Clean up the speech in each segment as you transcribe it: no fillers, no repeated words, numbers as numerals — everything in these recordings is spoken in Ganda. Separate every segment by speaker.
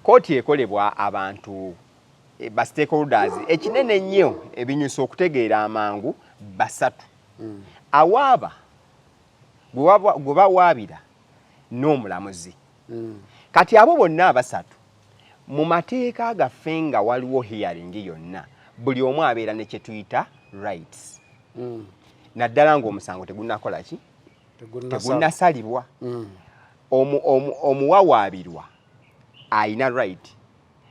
Speaker 1: kooti ekolebwa abantu ba stakeholders ekinene nnyo ebinyusa okutegeera amangu basatu awaaba gwe bawaabira n'omulamuzi kati abo bonna abasatu mu mateeka gaffe nga waliwo hearing yonna buli omu abeera ne kye tuyita rights naddala ng'omusango tegunnakola ki tegunnasalibwa omuwawaabirwa ayina right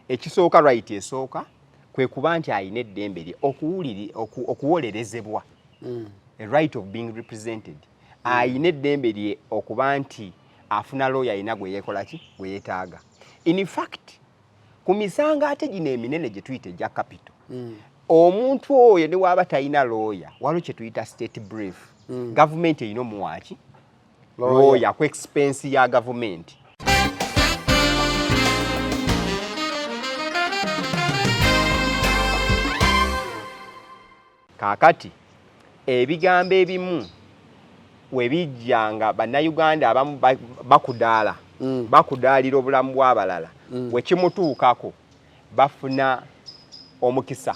Speaker 1: ekisooka right esooka kwe kuba nti ayina eddembe lye okuwolerezebwa a right of being represented ayina eddembe lye okuba nti afuna lawyer ayina gwe yeekola ki gwe yeetaaga in fact ku misango ate gino eminene gye tuyita egya capital omuntu oyo ne waaba talina lawyer waliwo kye tuyita state brief gavumenti erina omuwaaki lawyer ku expense ya gavumenti kaakati ebigambo ebimu webijja nga bannayuganda abamu bakudaala bakudaalira obulamu bw'abalala wekimutuukako bafuna omukisa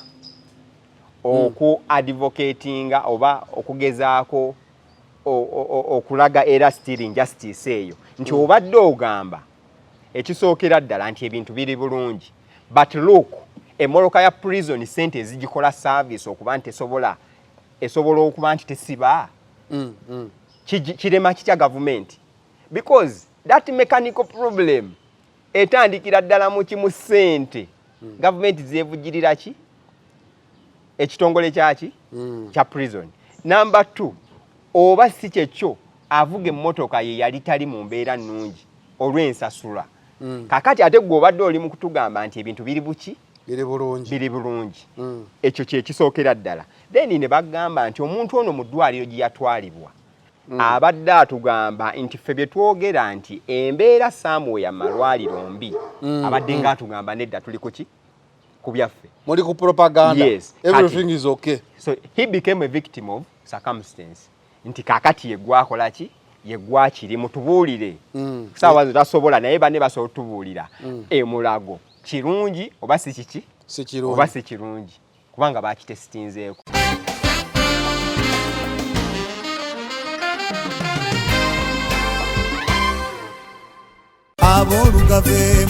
Speaker 1: oku advocatinga oba okugezaako okulaga era still injustice eyo nti obadde ogamba ekisookera ddala nti ebintu biri bulungi but look emoloka ya prison sente ezigikola service okuba nti esobola okuba nti tesiba kirema kitya gavumenti because that mechanical problem etandikira ddala mu kimu ssente gavumenti zeevugirira ki ekitongole kyaki kya prison number 2 oba si kyekyo avuga emmotoka ye yali tali mu mbeera nnungi olw'ensasula kakati ate gwe obadde oli mu kutugamba nti ebintu biri buki biri bulungi ekyo kyekisookera ddala then ne bagamba nti omuntu ono mu ddwaliro gye yatwalibwa abadde atugamba nti ffe bye twogera nti embeera saamuweya malwaliro mbi abadde ng'atugamba nedda tuli kuki ku byaffe
Speaker 2: muli ku propaganda
Speaker 1: yes
Speaker 2: everything is okay
Speaker 1: so he became a victim of circumstance nti kakati yegwakola ki yegwakiri mutubuulire saawa tasobola naye banne basobola tubuulira emulago kirungi oba si kiki oba si kirungi kubanga bakitesitinzeeko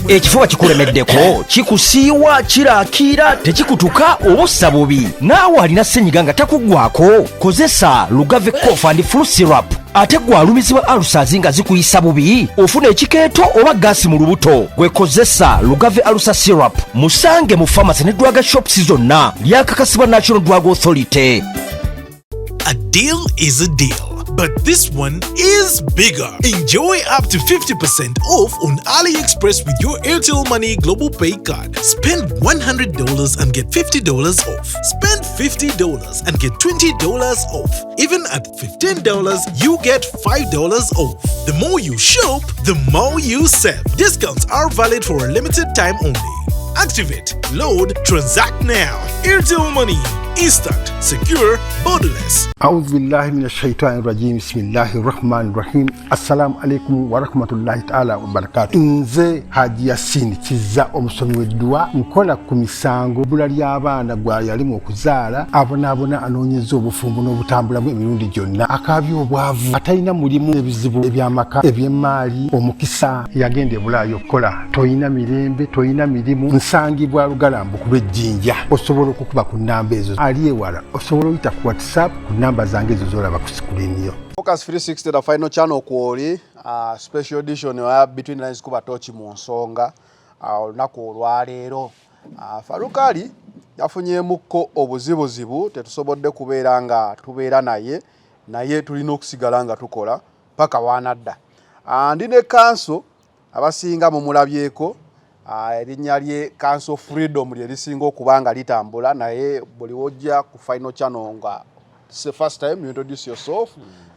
Speaker 3: ekifuba kikulemeddeko kikusiiwa kiraakira tekikutuka obussa bubi naawe alina ssenyiga nga takuggwako kozesa lugave cough and flu syrup ate gwalumizibwa alusazi nga zikuyisa bubi ofuna ekikeeto oba gaasi mu lubuto gwekozesa lugave alusa syrup musange mu pharmacy ne drug shops zonna lyakakasibwa National Drug Authority.
Speaker 4: A deal is a deal, but this one is bigger. Enjoy up to 50% off on AliExpress with your Airtel Money Global Pay card. Spend $100 and get $50 off. Spend $50 and get $20 off. Even at $15, you get $5 off. The more you shop, the more you save. Discounts are valid for a limited time only. Activate, load, transact now. Airtel Money. Instant, secure, borderless.
Speaker 5: أعوذ بالله من الشيطان الرجيم بسم الله الرحمن الرحيم السلام عليكم ورحمة الله تعالى وبركاته nze Haji Yasin kiza omusomi w'eddwa nkola ku misango bula ly'abaana gwa yalimu okuzaala abonaabona anoonyeza obufumbo n'obutambula bw'emirundi gyonna akaabya obwavu atalina mulimu ebizibu eby'amaka eby'emmaali omukisa yagenda ebulaayo okukola toyina mirembe toyina mirimu nsangibwa lugalambu ku lw'ejjinja osobola okukuba ku nnamba ezo ali ewala osobola oyita ku WhatsApp ku nnamba zange ezo z'olaba ku sikulini yo.
Speaker 2: Focus 360 the final channel kwoli special edition ya Between the Lines kuba tochi mu nsonga olunaku olwaleero Farukali yafunyemuko obuzibuzibu tetusobodde kubeera nga tubeera naye tulina okusigala nga tukola paka wanadda ndi ne kanso abasinga mu mulabyeko erinnya lye Council Freedom lye lisinga okubanga litambula naye buli wojja ku final channel nga first time you introduce yourself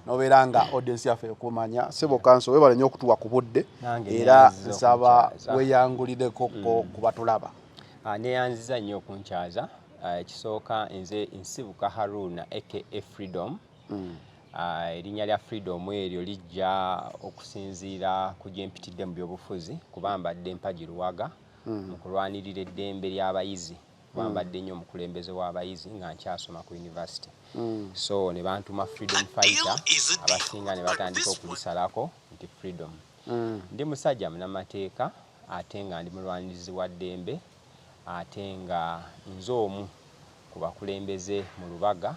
Speaker 2: nobeera nga audience yaffe okumanya sebo Council webale nnyo okutuwa ku budde era nsaba weyangulireko kubatulaba
Speaker 1: neyanziza nnyo okunkyaza ekisooka nze Nsibuka Haruna aka Freedom erinnya lya Freedom eryo lijja okusinziira ku gye mpitidde mu byobufuzi kuba mbadde Mpagi Luwaga mu kulwanirira eddembe ly'abayizi bambadde nnyo omukulembeze w'abayizi nga nkyasoma ku university so ne bantuma freedom fighter abasinga ne batandika okulisalako nti freedom ndi musajja munamateeka ate nga ndi mulwanirizi wa ddembe ate nga nze omu ku bakulembeze mu Lubaga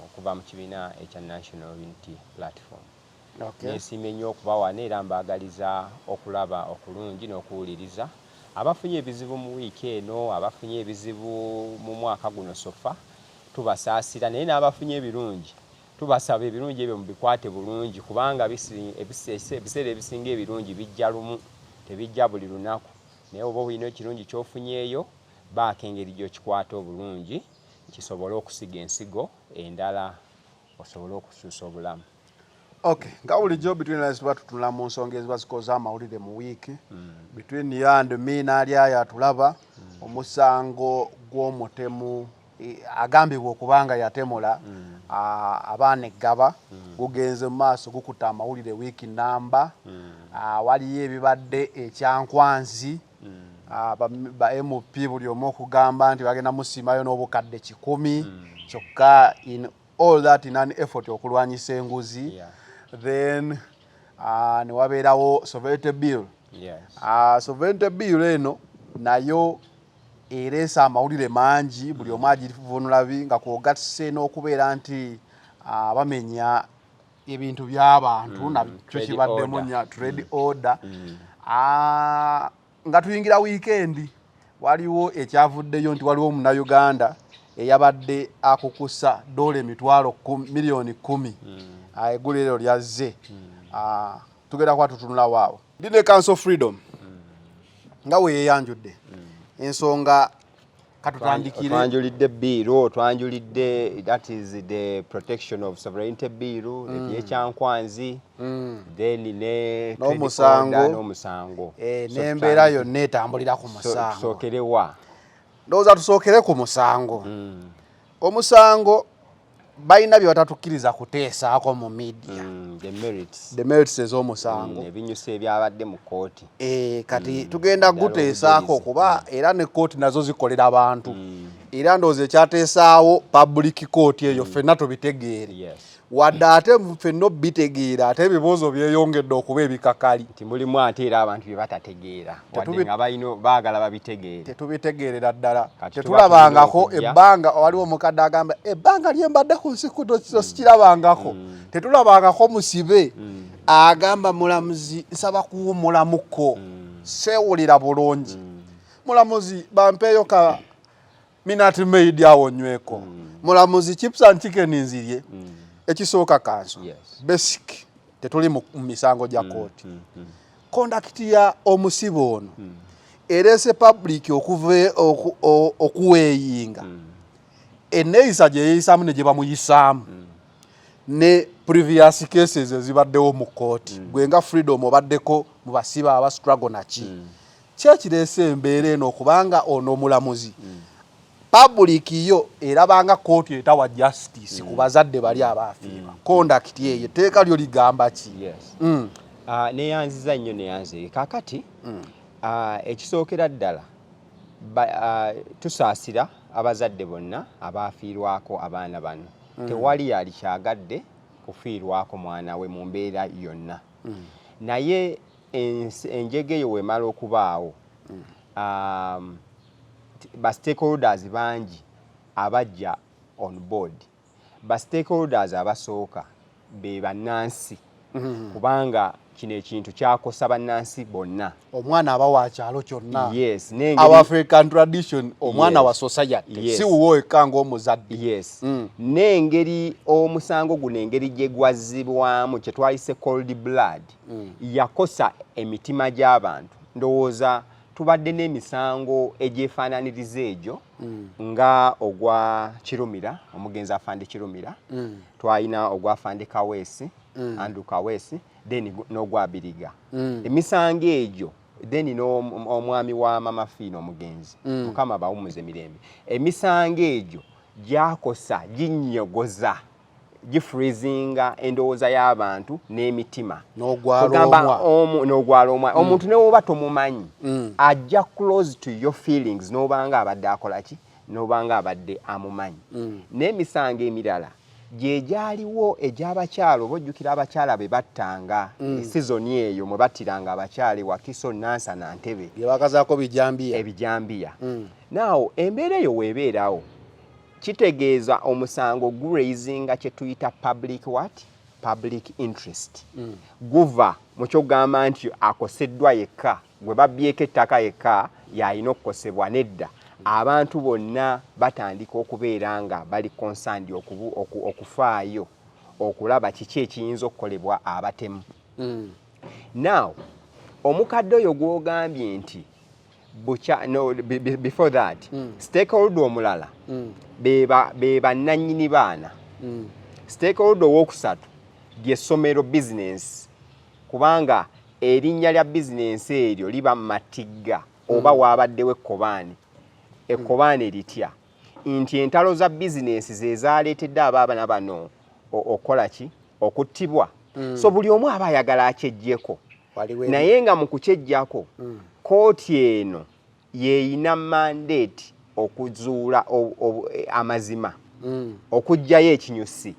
Speaker 1: okuva mu kibiina ekya National Unity Platform. Neesiimye nnyo okuba wano era mbaagaliza okulaba okulungi n'okuwuliriza abafunye ebizibu mu wiiki eno, abafunye ebizibu mu mwaka guno sofa tubasaasira, naye n'abafunye ebirungi tubasaba ebirungi ebyo mubikwate bulungi kubanga ebiseera ebisinga ebirungi bijja lumu, tebijja buli lunaku. Naye oba olina ekirungi ky'ofunyeeyo baako engeri gy'okikwata obulungi kisobole okusiga ensigo endala osobole okusuusa obulamu.
Speaker 2: Okay, nga bulijjo between us tuba tutunula mu nsonga eziba zikoza amawulire mu wiiki between you and me n'ali ayo atulaba omusango gw'omutemu agambibwa okubanga yatemula abaana eggaba gugenze mu maaso gukuta amawulire wiiki namba waliyo ebibadde ekyankwanzi ba MP buli omu okugamba nti bagenda musimayo n'obukadde 100 kyokka in all that in an effort okulwanyisa enguzi. Then ne wabeerawo sovereignty bill. Sovereignty bill eno nayo ereesa amawulire mangi buli omu agivunulabi nga kwogatise n'okubeera nti bamenya ebintu by'abantu nakyo kibaddemu nya trade order. Nga tuyingira weekend waliwo ekyavuddeyo nti waliwo Munnayuganda eyabadde akukusa dola miliyoni 10 egguliro lyazze tugenda kuba tutunula waawo. Ndine Council Freedom nga weyeyanjudde ensonga katutandikire
Speaker 1: twanjulidde bill twanjulidde that is the protection of sovereignty bill ebyekyankwanzi then ne n'omusango
Speaker 2: n'embeera yonna etambulira ku musango.
Speaker 1: Tusookerewa
Speaker 2: ndowooza tusookere ku musango. Omusango balina bye batatukkiriza kuteesaako mu media the merits ez'omusango
Speaker 1: ebinyusa ebyabadde mu kooti
Speaker 2: kati tugenda guteesaako kuba era ne kooti nazo zikolera abantu era ndowooza ekyateesaawo public court eyo ffenna tubitegeere wadde ate ffenna obitegeera ate ebibuuzo byeyongedde okuba ebikakali
Speaker 1: nti mulimu ate era abantu bye batategeera wadde nga balina baagala babitegeere
Speaker 2: tetubitegeerera ddala tetulabangako ebbanga waliwo omukadde agamba ebbanga lyembadde ku nsi kuno sikirabangako tetulabangako musibe agamba mulamuzi nsaba kuwummulamuko seewulira bulungi mulamuzi bampeeyo ka minute maid awo nyweko mulamuzi chips and chicken nzirye ekisooka kanso basic tetuli mu misango gya kooti conduct ya omusibo ono erese public okuweeyinga eneeyisa gye yeeyisamu ne gye bamuyisaamu ne previous cases ezibaddewo mu kooti gwe nga Freedom obaddeko mu basiba aba struggle naki kyekireese embeera eno okubanga ono omulamuzi public yo erabanga kooti etawa justice ku bazadde bali abaafiirwa conduct eyo teeka lyo ligamba ki?
Speaker 1: neyanziza nnyo neyanze kakati ekisookera ddala tusaasira abazadde bonna abaafiirwako abaana bano tewali yali kyagadde kufiirwako mwana we mu mbeera yonna naye enjege eyo wemala okubaawo ba stakeholders bangi abajja on board. Ba stakeholders abasooka be bannansi kubanga kino ekintu kyakosa bannansi bonna.
Speaker 2: Omwana aba wa kyalo kyonna.
Speaker 1: Yes.
Speaker 2: Our African tradition omwana wa society. Si wuwo ekango omuzadde.
Speaker 1: Yes. N'engeri omusango guno engeri gye gwazzibwamu kye twayise cold blood yakosa emitima gy'abantu. Ndowooza tubadde n'emisango egyefaananiriza egyo nga ogwa Kirumira omugenzi afande Kirumira twalina ogwa afande Kaweesi Andrew Kaweesi then n'ogwa Biriga emisango egyo then n'omwami wa Mama Fiina omugenzi mukama bawumuze mirembe emisango egyo gyakosa ginnyogoza gifreezinga endowooza y'abantu n'emitima
Speaker 2: n'ogwala
Speaker 1: omwa omuntu ne woba tomumanyi ajja close to your feelings n'obanga abadde akola ki n'obanga abadde amumanyi n'emisango emirala gye gyaliwo egy'abakyala oba ojjukira abakyala be battanga esizoni eyo mwe battiranga abakyala Wakiso Nansa na Ntebe
Speaker 2: bye bakazaako
Speaker 1: ebijambiya naawo embeera eyo weebeerawo kitegeeza omusango guraisinga kye tuyita public interest guva mu kyogamba nti akoseddwa yekka gwe babyeko ettaka yekka yalina okukosebwa nedda abantu bonna batandika okubeera nga bali concerned okufaayo okulaba kiki ekiyinza okukolebwa abatemu now omukadde oyo gw'ogambye nti before that stakeholder omulala be bannannyini baana stakeholder owookusatu ly'essomero business kubanga erinnya lya business eryo liba matigga oba waabaddewo ekkobaane litya nti entalo za business ze zaaleetedde abaana bano okola ki okuttibwa so buli omu aba ayagala akyeggyeko naye nga mu kukyeggyako kooti eno yeeyina mandate okuzuula amazima okuggyayo ekinyusi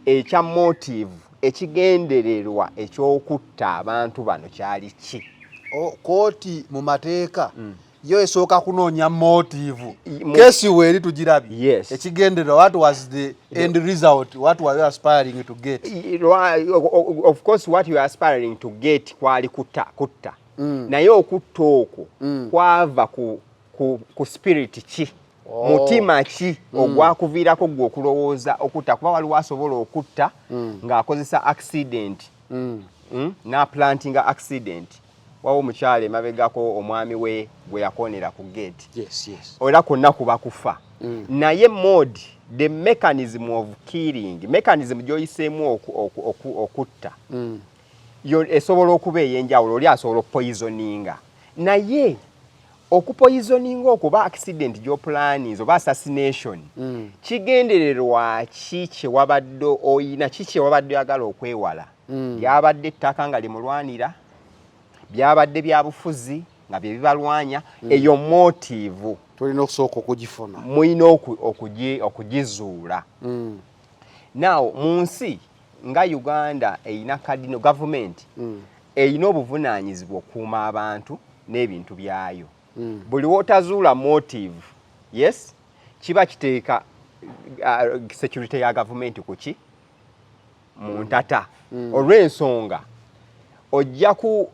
Speaker 1: ekya motive ekigendererwa eky'okutta abantu bano kyali ki
Speaker 2: kooti mu mateeka yo esooka kunoonya motive kesi weeri tugirabye ekigendererwa what was the end result what were you aspiring to get
Speaker 1: of course what you are aspiring to get kwali kutta naye okutta okwo kwava ku spirit ki mutima ki ogwakuviirako gwe okulowooza okutta kuba waliwo asobola okutta ng'akozesa accident n'aplantinga accident wawo omukyala emabegako omwami we gwe yakonera ku gate era konna kuba kufa naye mode the mechanism of killing mechanism gy'oyiseemu okutta esobola okuba ey'enjawulo oli asobola okupoisoninga naye okupoisoninga okuba accident gy'oplanis oba assassination kigendererwa ki kyewabadde oyina ki kyewabadde oyagala okwewala lyabadde ettaka nga limulwanira byabadde bya bufuzi nga bye bibalwanya eyo motive
Speaker 2: tulina okusooka okugifuna
Speaker 1: muyina okugizuula now mu nsi nga Uganda eyina cardinal government eyina obuvunaanyizibwa okukuuma abantu n'ebintu byayo buli wootazuula motive yes kiba kiteeka security ya government kuki mu ntata olw'ensonga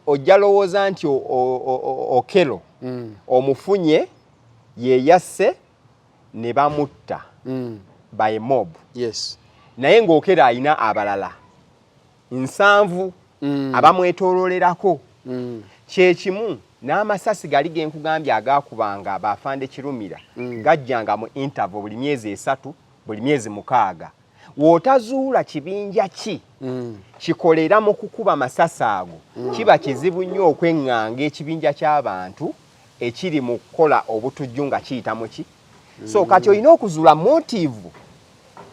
Speaker 1: ojja lowooza nti Okelo omufunye yeeyasse ne bamutta by mob naye ng'Okelo ayina abalala 7 abamwetoololerako kyekimu n'amasasi gali genkugambye agaakubanga abafande Kirumira gajjanga mu interval buli myezi 3 buli myezi 6 wootazuula kibinja ki kikolera mu kukuba masasi ago kiba kizibu nnyo okweŋŋanga ekibinja ky'abantu ekiri mu kukola obutujju nga kiyita mu ki so kati olina okuzuula motive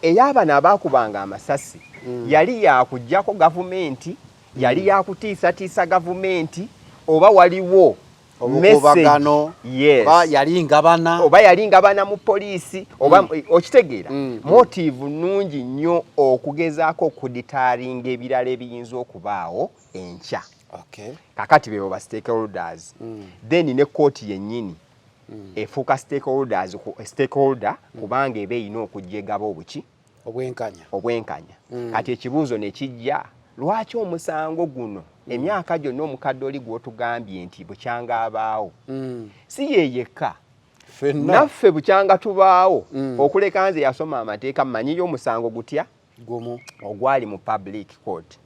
Speaker 1: ey'abano abaakubanga amasasi yali yakuggyako gavumenti yali yakutiisatiisa gavumenti oba waliwo
Speaker 2: obukubagano oba
Speaker 1: yali ngabana mu poliisi oba okitegeera motive nnungi nnyo okugezaako okuditaalinga ebirala ebiyinza okubaawo enkya kakati bebo ba stakeholders then ne kooti yennyini efuuka stakeholder kubanga eba erina okujjegaba obuki obwenkanya kati ekibuuzo ne kijja lwaki omusango guno emyaka gyonna omukadde oli gw'otugambye nti bukyanga abaawo si yeyekka naffe bukyanga tubaawo okuleka nze yasoma amateeka mmanyiyo omusango gutya ogwali mu public court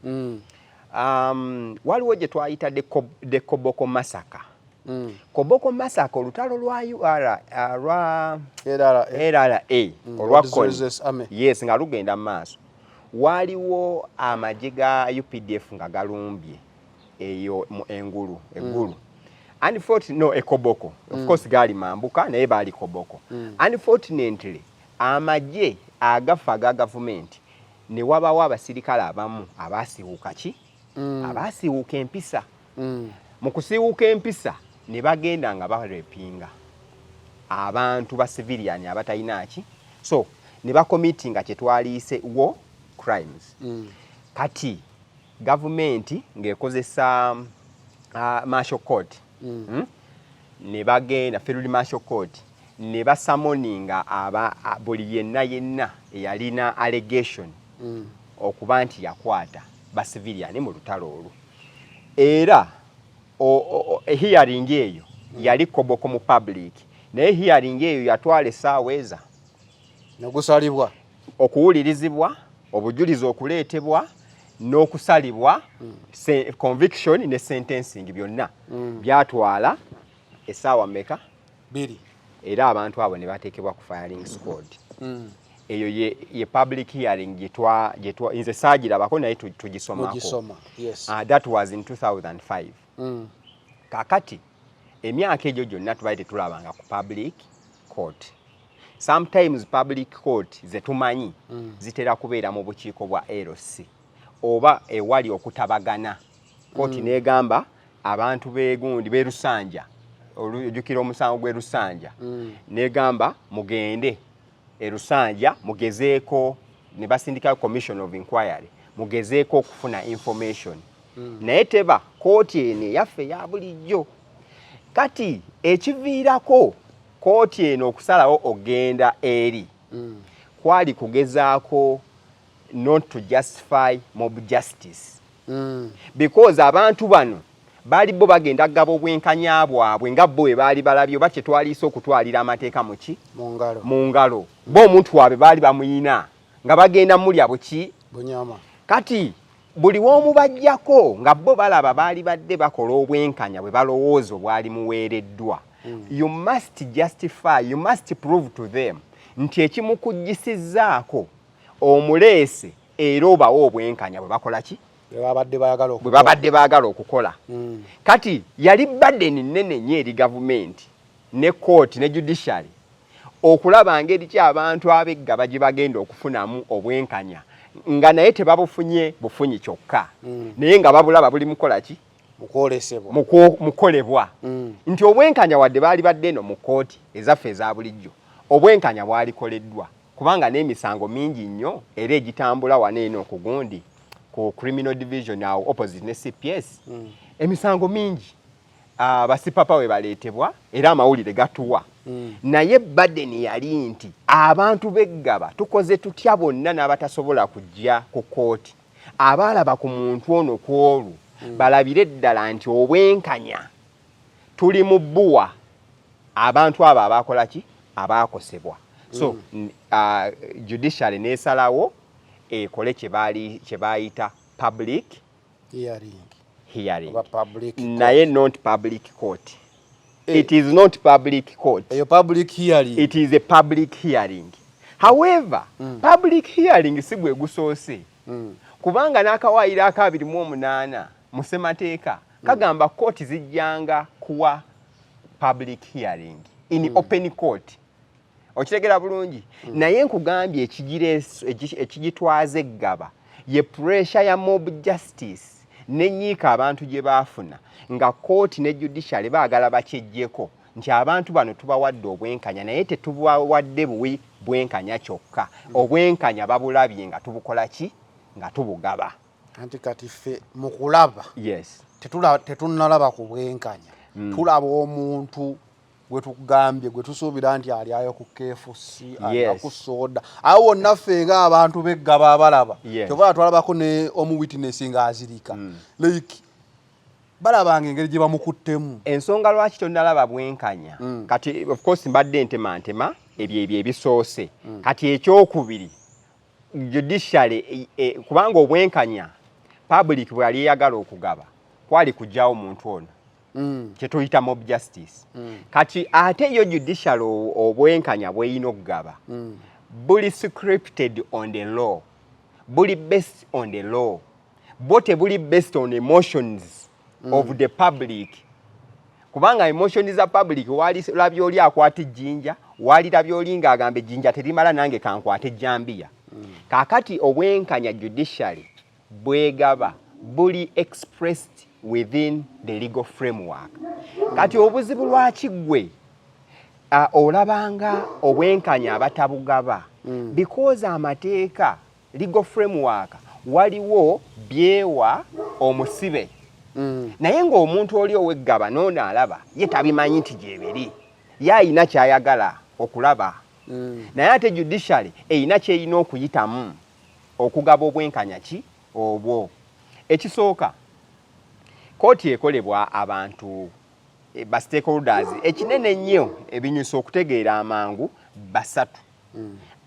Speaker 1: waliwo gye twayita de Koboko Massacre Koboko Massacre olutalo lwa LRA yes nga lugenda mu maaso waliwo amagye ga UPDF nga galumbye eyo eggulu Koboko of course gali mambuka naye baali Koboko unfortunately amagye agafa ga government ne wabawo abasirikale abamu abaasiwuuka ki abaasiwuuka empisa mu kusiiwuuka empisa ne bagenda nga barepinga abantu ba civilian abatalina ki so ne bakomitinga kyetwaliise war crimes kati gavumenti ng'ekozesa martial court ne bagenda federal martial court ne basamoninga buli yenna eyalina allegation okuba nti yakwata ba civilian mu lutalo olwo era hearing eyo yali koboko mu public naye hearing eyo yatwala essaawa eza
Speaker 2: negusalibwa
Speaker 1: okuwulirizibwa obujulizi okuleetebwa n'okusalibwa conviction ne sentencing byonna byatwala essaawa mmeka
Speaker 2: 2
Speaker 1: era abantu abo ne bateekebwa ku firing squad eyo ye public hearing gyetwa nze saagirabako naye tugisomako
Speaker 2: yes.
Speaker 1: That was in 2005 kakati emyaka egyo gyonna tubaye tetulabanga ku public court sometimes public court zetumanyi zitera kubeera mu bukiiko bwa LC oba ewali okutabagana kooti negamba abantu begundi be Lusanja olujukira omusango gwe Lusanja negamba mugende Lusanja mugezeeko ne basindika commission of inquiry mugezeeko okufuna information naye teba kooti eno yaffe ya bulijjo kati ekiviirako kooti eno okusalawo ogenda eri kwali kugezaako not to justify mob justice because abantu bano bali bo bagenda gabo bwenkanya bwabwe nga bo we bali balabyo bache twaliso okutwalira amateeka muki mu ngalo bo omuntu wabe bali bamuyina nga bagenda mulya buki
Speaker 2: bunyama
Speaker 1: kati buli womu bajjako nga bo balaba bali badde bakola obwenkanya bwe balowooza bwali muweereddwa you must justify, you must prove to them nti ekimukujjisizzaako omuleese era obawo obwenkanya bwe bakola ki bwe babadde baagala okukola kati yali burden nnene nnyo eri gavumenti ne court ne judiciary okulaba ngeri ki abantu ab'eggaba gye bagenda okufunamu obwenkanya nga naye tebabufunye bufunyi kyokka naye nga babulaba buli mukola ki mukolebwa nti obwenkanya wadde baali badde eno mu kooti ezaffe eza bulijjo obwenkanya bwalikoleddwa kubanga n'emisango mingi nnyo era egitambula wano eno okugundi ku criminal division awo opposite ne CPS emisango mingi basipapa we baleetebwa era amawulire gatuwa naye burden yali nti abantu b'eggaba tukoze tutya bonna n'abatasobola kujja ku kooti abaalaba ku muntu ono kwolu balabire ddala nti obwenkanya tuli mu bbuwa abantu abo abakola ki abaakosebwa so judiciary n'esalawo ekole kye bayita public hearing naye not public court it is not public court
Speaker 2: public hearing
Speaker 1: it is a public hearing however public hearing si gwe gusoose kubanga n'akawaayiro aka 28 mu ssemateeka kagamba kooti zijjanga kuwa public hearing in open court okitegera bulungi naye nkugambye ekigitwaza eggaba ye pressure ya mob justice nenyiika abantu gye baafuna nga kooti ne judiciary baagala bakyejjeko nti abantu bano tubawadde obwenkanya naye tetubawadde buwi bwenkanya kyokka obwenkanya babulabye nga tubukola ki nga tubugaba
Speaker 2: anti kati ffe mu kulaba
Speaker 1: yes
Speaker 2: tetunnalaba ku bwenkanya tulaba omuntu gwe tugambye gwe tusuubira nti alyayo ku KFC alya ku soda awo wonna ffe ng'abantu b'eggaba abalaba kyova twalabako ne omu witness ng'azirika like balabanga engeri gye bamukuttemu
Speaker 1: ensonga lwaki tonnalaba bwenkanya kati of course mbadde ntema ebyo ebisoose kati ekyokubiri judiciary kubanga obwenkanya public bwe yali eyagala okugaba kwali kujjawo omuntu ono kyetuyita mob justice kati ate yo judicial obwenkanya bweyina okugaba buli scripted on the law buli based on the law bo tebuli based on emotions of the public kubanga emotions za public wali labyo oli akwata ejjinja wali labyo oli ng'agamba ejjinja terimala nange kankwata ejjambiya Kakati obwenkanya judiciary bwegaba buli expressed within the legal framework. Kati obuzibu lwaki gwe olabanga obwenkanya abatabugaba because amateeka legal framework waliwo byewa omusibe naye ng'omuntu oli oweggaba n'ono alaba ye tabimanyi nti gyebiri ye ayina kyayagala okulaba naye ate judiciary eyina kyeyina okuyitamu okugaba obwenkanya ki obwo. Ekisooka kooti ekolebwa abantu ba stakeholders ekinene ennyo ebinyusa okutegeera amangu basatu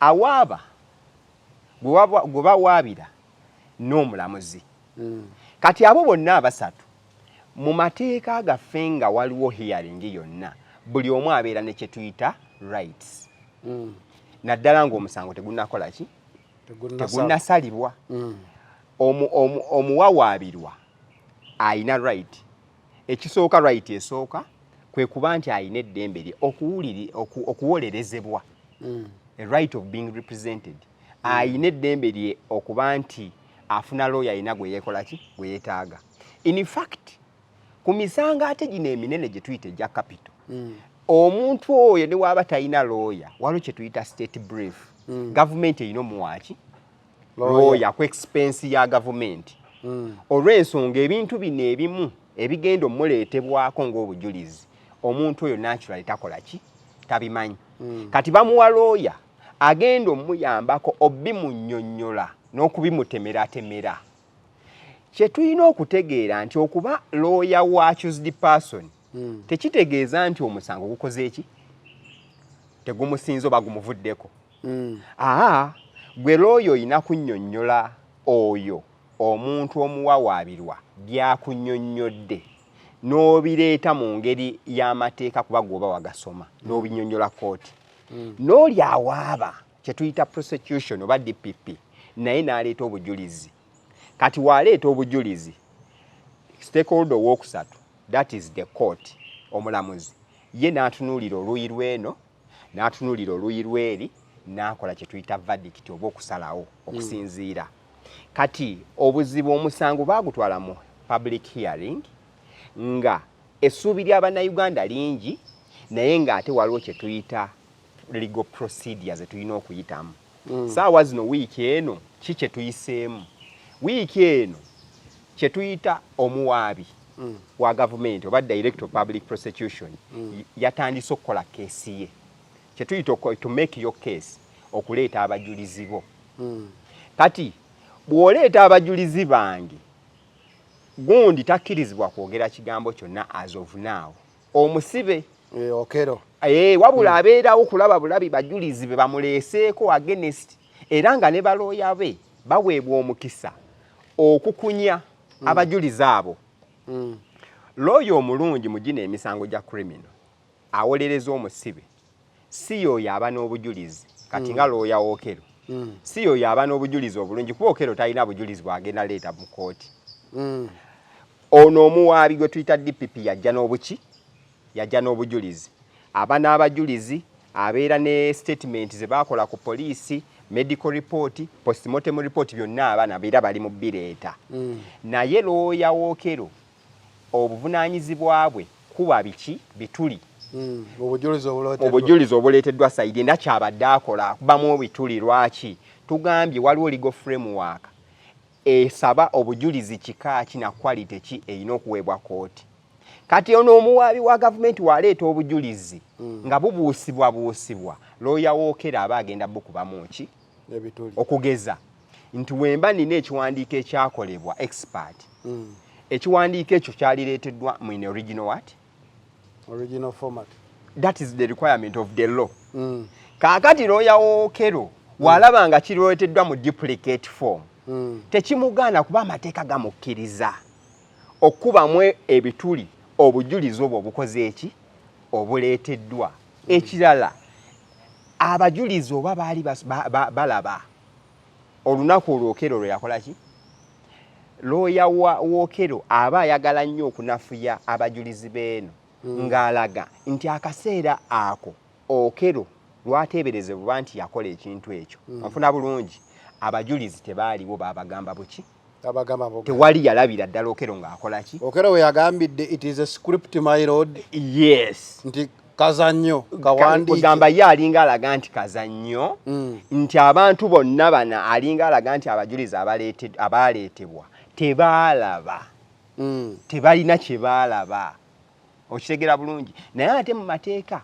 Speaker 1: awaaba gwe bawaabira n'omulamuzi. Kati abo bonna abasatu mu mateeka gaffe nga waliwo hearing yonna buli omu abeera ne kye tuyita rights naddala ng'omusango tegunnakola ki tegunnasalibwa. Omuwawaabirwa ayina right. Ekisooka right esooka kwe kuba nti ayina eddembe lye okuwolerezebwa a right of being represented. Ayina eddembe lye okuba nti afuna lawyer ayina gwe yeekola ki gwe yeetaaga. In fact ku misango ate gino eminene gye tuyita egya capital omuntu oyo ne waaba talina lawyer waliwo kye tuyita state brief. Gavumenti erina omuwaaki lawyer ku expense ya gavumenti olw'ensonga ebintu bino ebimu ebigenda omuleetebwako ng'obujulizi omuntu oyo naturally takola ki tabimanyi. Kati bamuwa lawyer agenda omuyambako obimunnyonnyola n'okubimutemeratemera. Kye tulina okutegeera nti okuba lawyer wa accused person tekitegeeza nti omusango gukoze eki tegumusinza oba gumuvuddeko. Gwe lawyer oyina kunnyonnyola oyo omuntu omuwawaabirwa byakunnyonnyodde n'obireeta mu ngeri y'amateeka kuba gwoba wagasoma n'obinnyonnyola kooti. N'oli awaaba kye tuyita prosecution oba DPP naye n'aleeta obujulizi. Kati waleeta obujulizi stakeholder owookusatu that is the court omulamuzi ye n'atunuulira oluuyi lw'eno n'atunuulira oluuyi lw'eri n'akola kye tuyita verdict oba okusalawo okusinziira. Kati obuzibu omusango baagutwala mu public hearing nga essuubi ly'Abannayuganda lingi naye ng'ate waliwo kye tuyita legal procedures etulina okuyitamu. Saawa zino wiiki eno ki kye tuyiseemu? Wiiki eno kye tuyita omuwaabi wa gavumenti oba director of public prosecution yatandise okukola keesi ye kye tuyita to make your case okuleeta abajulizi bo. Kati bw'oleeta abajulizi bange gundi takkirizibwa kwogera kigambo kyonna as of now omusibe
Speaker 2: okero
Speaker 1: wabula abeerawo kulaba bulabi bajulizi be bamuleeseeko against era nga ne balooya be baweebwa omukisa okukunya abajulizi abo. Looya omulungi mu gino emisango gya criminal awolereza omusibe si y'oyo aba n'obujulizi kati nga looya wookero si y'oyo aba n'obujulizi obulungi kuba okero talina bujulizi bw'agenda leeta mu kooti. Ono omuwaabi gwe tuyita DPP yajja n'obuki yajja n'obujulizi aba n'abajulizi abeera ne statement ze baakola ku poliisi medical report postmortem report byonna abaana beera bali mu bireeta. Naye looya wookero obuvunaanyizibwa bwe kuba biki bituli obujulizi obuleeteddwa sayidi enda kyabadde akola akubamu obituli. Lwaki tugambye waliwo legal framework esaba obujulizi kika ki na quality ki erina okuweebwa kooti. Kati ono omuwaabi wa gavumenti waleeta obujulizi nga bubuusibwa looya wookera aba agenda bukubamu ki okugeza nti wemba nina ekiwandiiko ekyakolebwa expert ekiwandiiko ekyo kyalireeteddwa mu original format. That is the requirement of the law. Kaakati looya wookero walaba nga kireeteddwa mu duplicate form tekimugaana kuba amateeka gamukkiriza okubamu ebituli obujulizi obwo obukoze eki obuleeteddwa. Ekirala abajulizi oba baali balaba olunaku olwokero lwe yakola ki looya wookero aba ayagala nnyo okunafuya abajulizi beeno ng'alaga nti akaseera ako okero lwateeberezebwa nti yakola ekintu ekyo. Nfuna bulungi abajulizi tebaaliwo babagamba buki
Speaker 2: abagamba boga
Speaker 1: tewali yalabira ddala Okero ng'akola ki
Speaker 2: Okero we yagambidde it is a script my lord
Speaker 1: yes
Speaker 2: nti kazannyo kawandiike
Speaker 1: kugamba ye alinga alaga nti kazannyo nti abantu bonna bana alinga alaga nti abajulizi abaleetebwa tebaalaba tebalina kye baalaba okitegera bulungi naye ate mu mateeka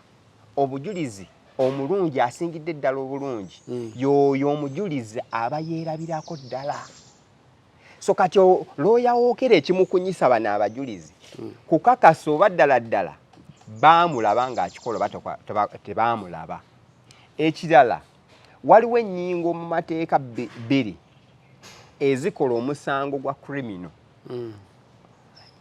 Speaker 1: obujulizi omulungi asingidde ddala obulungi y'oyo omujulizi aba yeerabirako ddala so kati looya Okero ekimukunyisa bano abajulizi kukakasa oba ddala baamulaba ng'akikola tebaamulaba. Ekirala waliwo ennyingo mu mateeka bbiri ezikola omusango gwa criminal.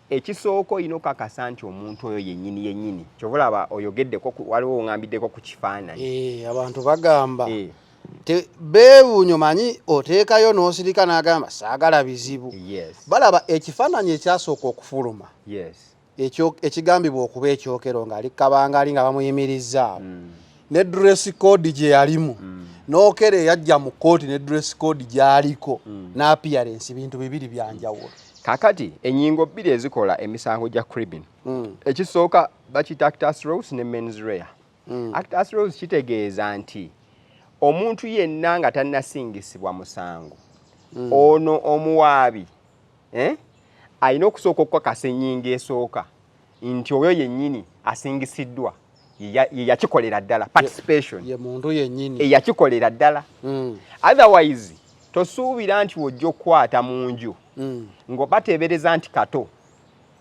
Speaker 1: Ekisooka olina okakasa nti omuntu oyo yennyini kyobulaba oyogeddeko waliwo oŋŋambiddeko ku kifaananyi
Speaker 2: abantu bagamba beewuunyo manyi oteekayo n'osirika n'agamba saagala bizibu balaba ekifaananyi ekyasooka okufuluma ekigambibwa okuba ekyokero ng'ali kabangali nga bamuyimirizzaawo ne dress code gye yalimu n'Okero eyajja mu kkooti ne dress code gy'aliko n'appearance bintu bibiri byanjawulo.
Speaker 1: Kakati ennyingo bbiri ezikola emisango gya criminal. Ekisooka bakiyita actus reus ne mens rea. Actus reus kitegeeza nti omuntu yenna nga tannasingisibwa musango ono omuwaabi alina okusooka okukakasa ennyingo esooka nti oyo yennyini asingisiddwa ye yakikolera ddala participation
Speaker 2: ye muntu yennyini
Speaker 1: eyakikolera ddala otherwise tosuubira nti wojja okukwata mu nju ng'obateebereza nti kato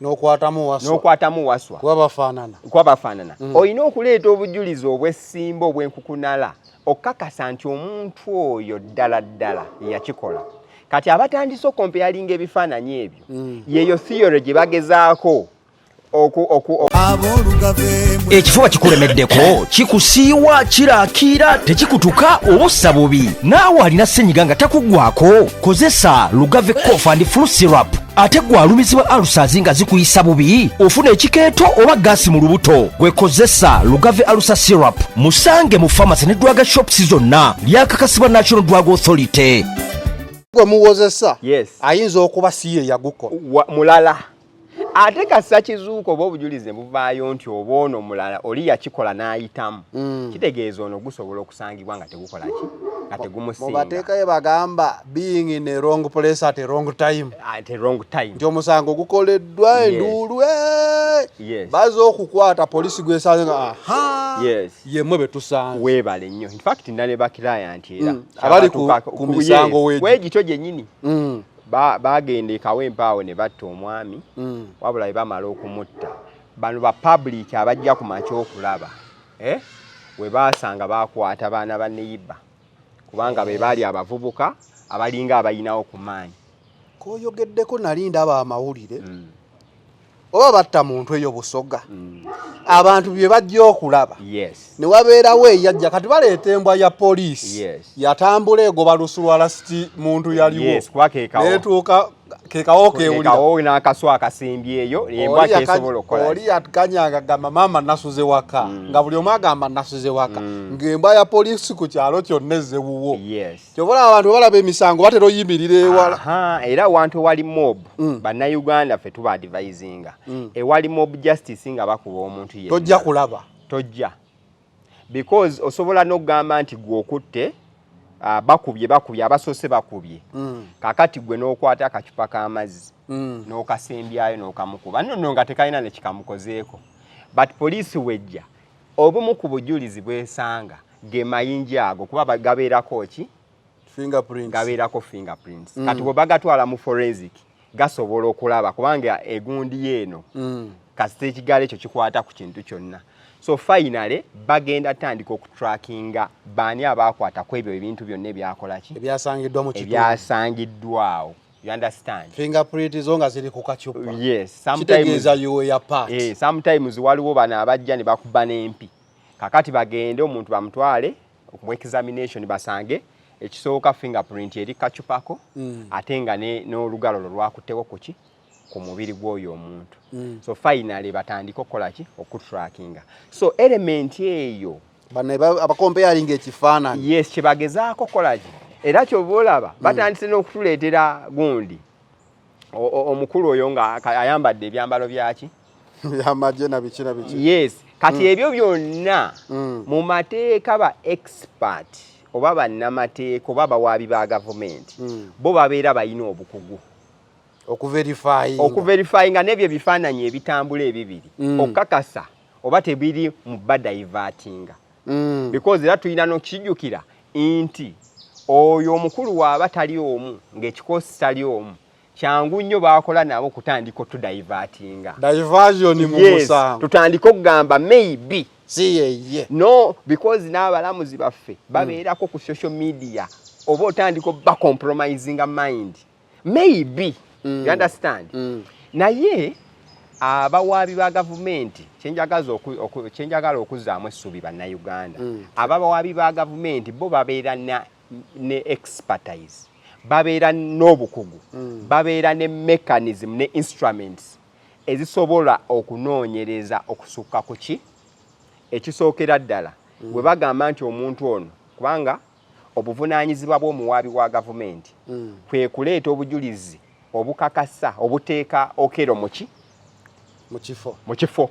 Speaker 1: n'okwatamu waswa kuba bafaanana olina okuleeta obujulizi obw'essimba obw'enkukunala okukakasa nti omuntu oyo ddala yakikola. Kati abatandise okompeyalinga ebifaananyi ebyo yeeyo theory gye bagezaako
Speaker 3: ekifuba kikulemeddeko kikusiiwa kiraakira tekikutuka obussa bubi naawe alina ssenyiga nga takuggwako kozesa Lugave Cough and Flu Syrup ate gwe alumizibwa alusazi nga zikuyisa bubi ofuna ekikeeto oba gaasi mu lubuto gwe kozesa Lugave Alusa Syrup musange mu pharmacy ne drug shops zonna lyakakasibwa National Drug Authority.
Speaker 2: Gwe muwozesa ayinza okuba siye yagukola
Speaker 1: mulala ate kasa kizuuko oba obujulizi buvaayo nti oba ono mulala oli yakikola n'ayitamu kitegeeza ono gusobola okusangibwa nga tegukola ki nga tegumusinga.
Speaker 2: Mu bateeka ye bagamba being in a wrong place at a wrong time nti omusango gukoleddwa enduulu baza okukwata polisi gwesanze nga yemmwe betusanze
Speaker 1: weebale nnyo. In fact nane bakiraya era
Speaker 2: abali ku misango
Speaker 1: weegityo gyennyini bagenda ekawempe awo ne batta omwami wabula be bamala okumutta bano ba public abajja ku makya okulaba we basanga bakwata baana ba neiba kubanga be baali abavubuka abalinga abayinawo ku maanyi.
Speaker 2: Koyogeddeko nali ndaba amawulire oba batta muntu eyo busoga abantu bye bajja okulaba ne wabeerawo eyajja kati baleeta embwa ya poliisi yatambula egoba lusu lwa lasiti muntu yaliwo netuuka kekawo kewulira
Speaker 1: n'akaswa akasimbyeyo embwa kesobola okukola
Speaker 2: oli yakanyanga agamba maama nasuze waka nga buli omu agamba nasuze waka ng'embwa ya poliisi ku kyalo kyonna ezzewuwo kyobola abantu balaba emisango batera oyimirira ewala
Speaker 1: era awantu ewali mob bannayuganda ffe tuba advisinga ewali mob justice nga bakuba omuntu yenna
Speaker 2: tojja kulaba
Speaker 1: because osobola n'okugamba nti gwe okutte bakubye abasoose bakubye kakati gwe n'okwata akacupa k'amazzi n'okasembyayo n'okamukuba nno nga tekalina ne kikamukozeeko but poliisi wejja obumu ku bujulizi bwesanga ge mayinja ago kuba gabeerako ki gabeerako fingerprints kati bwe bagatwala mu forensic gasobola okulaba kubanga egundi yeeno kasita ekigaalo ekyo kikwata ku kintu kyonna. So finally bagenda tandika okutrackinga baani abakwata ku ebyo ebintu byonna ebyakola ki
Speaker 2: ebyasangiddwa mu kitundu
Speaker 1: ebyasangiddwawo. You understand?
Speaker 2: Fingerprint zo nga ziri ku kacupa.
Speaker 1: Sometimes
Speaker 2: you your part.
Speaker 1: Sometimes waliwo bana abajja ne bakuba n'empi kakati bagende omuntu bamutwale mu examination basange ekisooka fingerprint eri kacupako ate nga n'olugalo lwakutteko kuki ku mubiri gw'oyo omuntu. So finally batandika okukola ki okutrackinga. So element eyo
Speaker 2: bano abakompeyalinga ekifaananyi
Speaker 1: kye bagezaako kola ki era ky'oba olaba batandise n'okutuleetera gundi omukulu oyo nga ayambadde ebyambalo byaki
Speaker 2: byamagye na biki na biki.
Speaker 1: Yes, kati ebyo byonna mu mateeka ba expert oba bannamateeka oba bawaabi ba gavumenti bo babeera balina obukugu okuverifyinga n'ebyo ebifaananyi ebitambula ebibiri okukakasa oba tebiri mu badaivatinga because era tulina n'okukijjukira nti oyo omukulu waaba tali omu ng'ekikosi tali omu kyangu nnyo baakola nabo kutandika otudaivatinga
Speaker 2: diversion mu musango
Speaker 1: tutandika okugamba maybe
Speaker 2: si yeye
Speaker 1: no because n'abalamuzi baffe babeerako ku social media oba otandika bacompromising mind maybe you understand naye abawaabi ba gavumenti kyenjagala okuzaamu essuubi bannayuganda abawaabi ba gavumenti bo babeera ne expertise babeera n'obukugu babeera ne mechanism ne instruments ezisobola okunoonyereza okusukka ku ki ekisookera ddala bwe bagamba nti omuntu ono kubanga obuvunaanyizibwa bw'omuwaabi wa gavumenti kwe kuleeta obujulizi obukakasa obuteeka okero mu kifo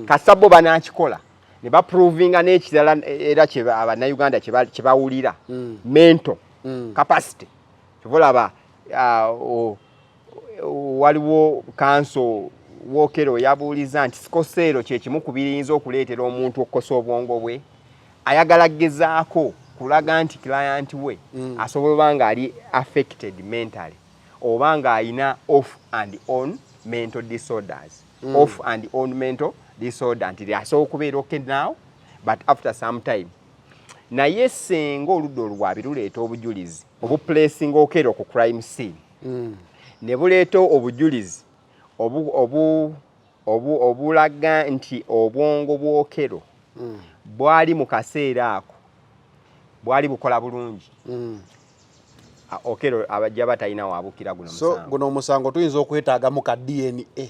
Speaker 1: kasa bo banaakikola ne baprovinga n'ekirala era abannayuganda kye bawulira mental capacity kyolaba waliwo kanso Wokero yabuuliza nti sikoseero kye kimu ku biyinza okuleetera omuntu okukosa obwongo bwe ayagala gezaako kulaga nti client we asobola nga ali affected mentally oba nga ayina off and on mental disorders off and on mental disorder nti asobola okubeera okay now but after some time naye senga oludda oluwaabi luleeta obujulizi obuplacing Okero ku crime scene ne buleeta obujulizi obulaga nti obwongo bw'Okero bwali mu kaseera ako bwali bukola bulungi Okero abajja batalina waabukira guno musango.
Speaker 2: So guno musango tuyinza okwetaagamu ka DNA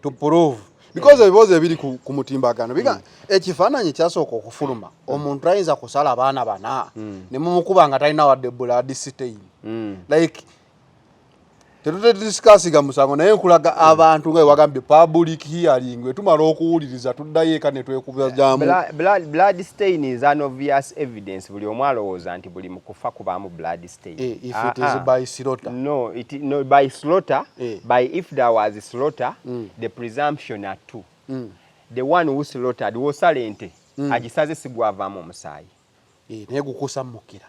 Speaker 2: to prove because ebibuuzo ebiri ku mutimbagano biga ekifaananyi kyasooka okufuluma omuntu ayinza kusala abaana bana ne mumukuba nga talina wadde blood stain like tetudiscussiga musango naye nkulaga abantu nga wagambye public hearing tumala okuwuliriza tuddayo eka ne twekuba jamu
Speaker 1: blood stain is an obvious evidence buli omu alowooza nti buli mu kufa kubaamu blood stain
Speaker 2: if it is by slaughter
Speaker 1: no by slaughter by if there was slaughter the presumption are two the one who slaughtered wosala ente agisaze sigwavaamu omusaayi
Speaker 2: naye gukusammukira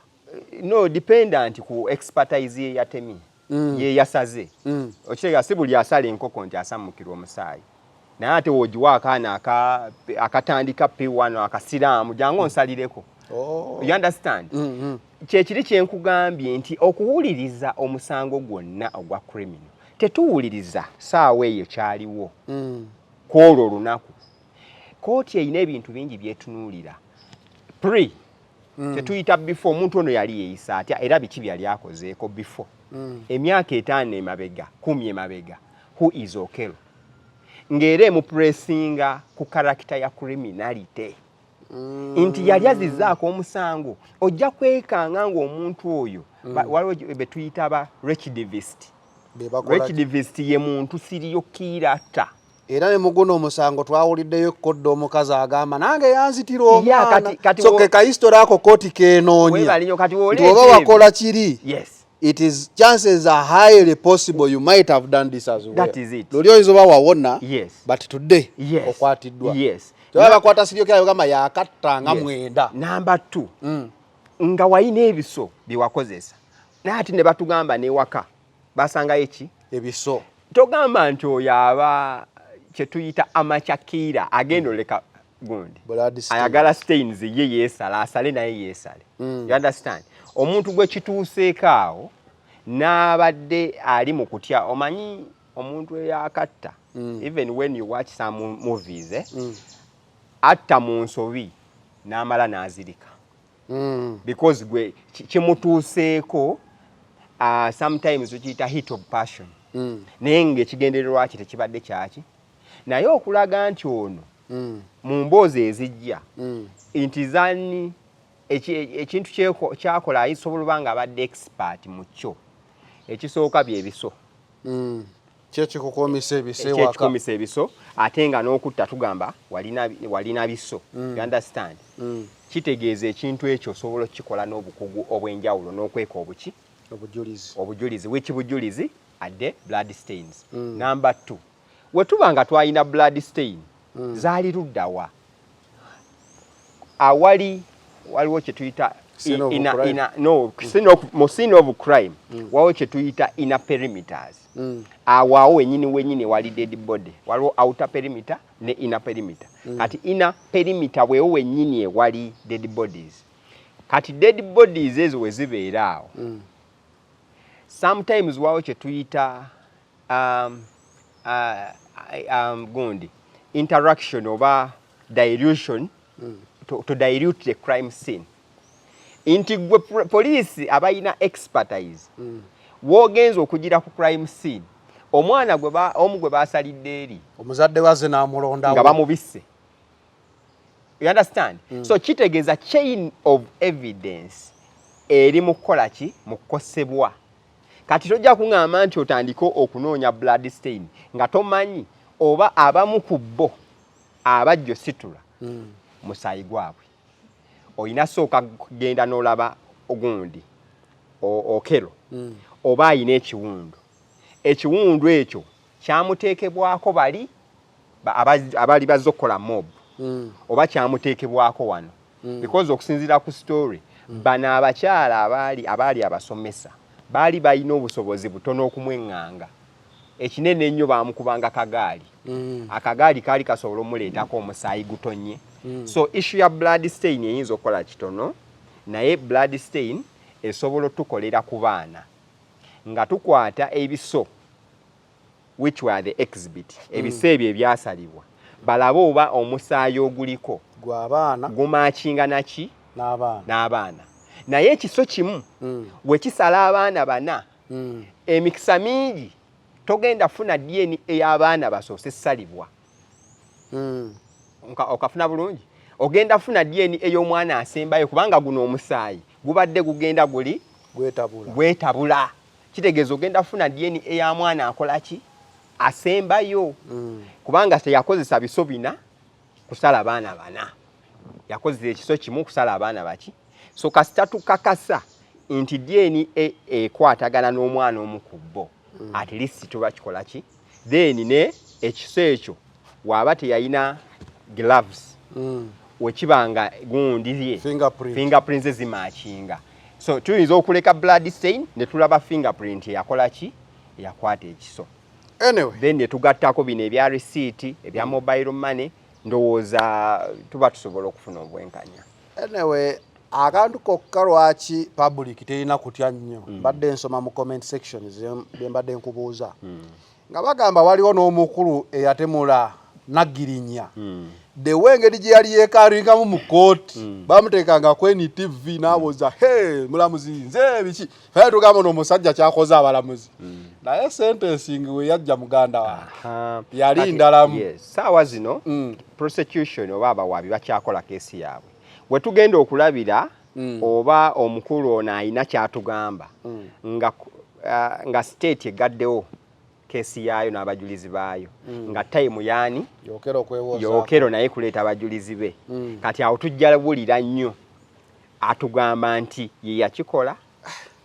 Speaker 1: no dependent ku expertise ye yatemi ye yasaze okitega si buli asala enkoko nti asammukirwa omusaayi naye ate wogiwa akaana akatandika P1 akasiraamu jangu onsalireko you understand kyekiri kyenkugambye nti okuwuliriza omusango gwonna ogwa criminal tetuwuliriza saawa eyo kyaliwo kwolwo olunaku kooti erina ebintu bingi byetunuulira tetuyita before omuntu ono yali yeeyisa atya era biki byali akozeeko before emyaka 5 emabega 10 emabega who is Okero ng'era emupressinga ku karakita ya criminality nti yali azizaako omusango ojja kwekanga ng'omuntu oyo waliwo be tuyita ba recidivist ye muntu siriyo kirata
Speaker 2: era ne muguno omusango twawuliddeyo koddo omukazi agamba nange yanzitira omwana so ke kahistori ako kooti keenoonya nti oba wakola kiri it is chances are highly possible you might have done this as well.
Speaker 1: That is it.
Speaker 2: Lolyo oyinza oba wawona but today okwatiddwa bakwata siryo kirayo gamba yakattanga mwenda
Speaker 1: number 2 nga wayina ebiso byewakozesa naye ati ne batugamba newaka basanga eki
Speaker 2: ebiso
Speaker 1: togamba nti oyo aba kyetuyita amachakiira agenda oleka gundi ayagala stains ye yeesala asale naye yeesale you understand omuntu gwe kituuseeko awo n'abadde ali mu kutya omanyi omuntu eyakatta even when you watch some movies atta mu nsobi n'amala n'azirika because gwe kimutuuseeko sometimes okiyita heat of passion naye ng'ekigendererwa kye tekibadde kyaki naye okulaga nti ono mu mboozi ezijja intizani ekintu kyakola ayisobola obanga abadde expert mu kyo ekisooka byebiso
Speaker 2: kyekikukumisa ebiso
Speaker 1: ate nga n'okutta tugamba walina biso you understand kitegeeza ekintu ekyo osobola okukikola n'obukugu obw'enjawulo n'okweka obujulizi which bujulizi adde blood stains. Number 2 we tuba nga twalina blood stain zaali luddawa waliwo kye tuyita scene of crime waliwo kye tuyita inner perimeters awo wenyini wali dead body waliwo outer perimeter ne inner perimeter kati inner perimeter wewo wenyini wali dead bodies kati dead bodies ezo we zibeera awo sometimes waliwo kye tuyita gundi interaction oba dilution to dilute the crime scene inti gwe police abayina expertise wogenza okugira ku crime scene omwana gwe basalidde eri
Speaker 2: omuzadde waze n'amulondawo
Speaker 1: nga bamubisse you understand so kitegeeza chain of evidence eri mu kukola ki mu kukosebwa kati tojja kuŋŋamba nti otandika okunoonya blood stain nga tomanyi oba abamu ku bo abajjo situla musaayi gwabwe oyina sooka kugenda n'olaba ogundi okero oba ayina ekiwundu ekyo kyamuteekebwako abali bazze okukola mob oba kyamuteekebwako wano because okusinziira ku story bano abakyala abaali abasomesa baali balina obusobozi butono okumweŋŋanga ekinene ennyo baamukubanga akagaali kaali kasobola omuleetako omusaayi gutonye so issue ya blood stain eyinza okukola kitono naye blood stain esobola otukolera ku baana nga tukwata ebiso which were the exhibit ebiso ebyo ebyasalibwa balabe oba omusaayi oguliko gumakinga naki n'abaana naye ekiso kimu wekisala abaana bana emikisa mingi togenda funa DNA ey'abaana basoose salibwa okafuna bulungi ogenda funa DNA ey'omwana asembayo kubanga guno omusaayi gubadde gugenda guli gwetabula kitegeeza ogenda funa DNA eya mwana akola ki asembayo kubanga teyakozesa biso bina kusala abaana bana yakozesa ekiso kimu kusala abaana baki so kasita tukakasa nti DNA ekwatagana n'omwana omukubbo at least tuba kikola ki then ne ekiso ekyo waba teyayina gloves wekibanga gundi fingerprints zimakinga so tuyinza okuleka blood stain ne tulaba fingerprint yakola ki yakwata ekiso
Speaker 2: anyway
Speaker 1: then netugattako bino ebya receipt ebya mobile money ndowooza tuba tusobola okufuna obwenkanya
Speaker 2: anyway akantu kokka lwaki public terina kutya nnyo mbadde nsoma mu comment section mbadde nkubuuza nga bagamba waliwo n'omukulu eyatemula nagirinya the wengeri gye yali yeekaringamu mu kooti bamuteekanga kweni TV n'abuuza mulamuzi nze biki faye tugamba n'omusajja kyakoze abalamuzi naye sentencing we yajja muganda wa yali ndalamu
Speaker 1: saawa zino prosecution oba abawaabi bakyakola keesi yaabwe we tugenda okulabira oba omukulu ono ayina kyatugamba nga state egaddewo keesi yaayo n'abajulizi baayo nga time yaani yookero naye kuleeta abajulizi be kati awo tujja bulira nnyo atugamba nti ye yakikola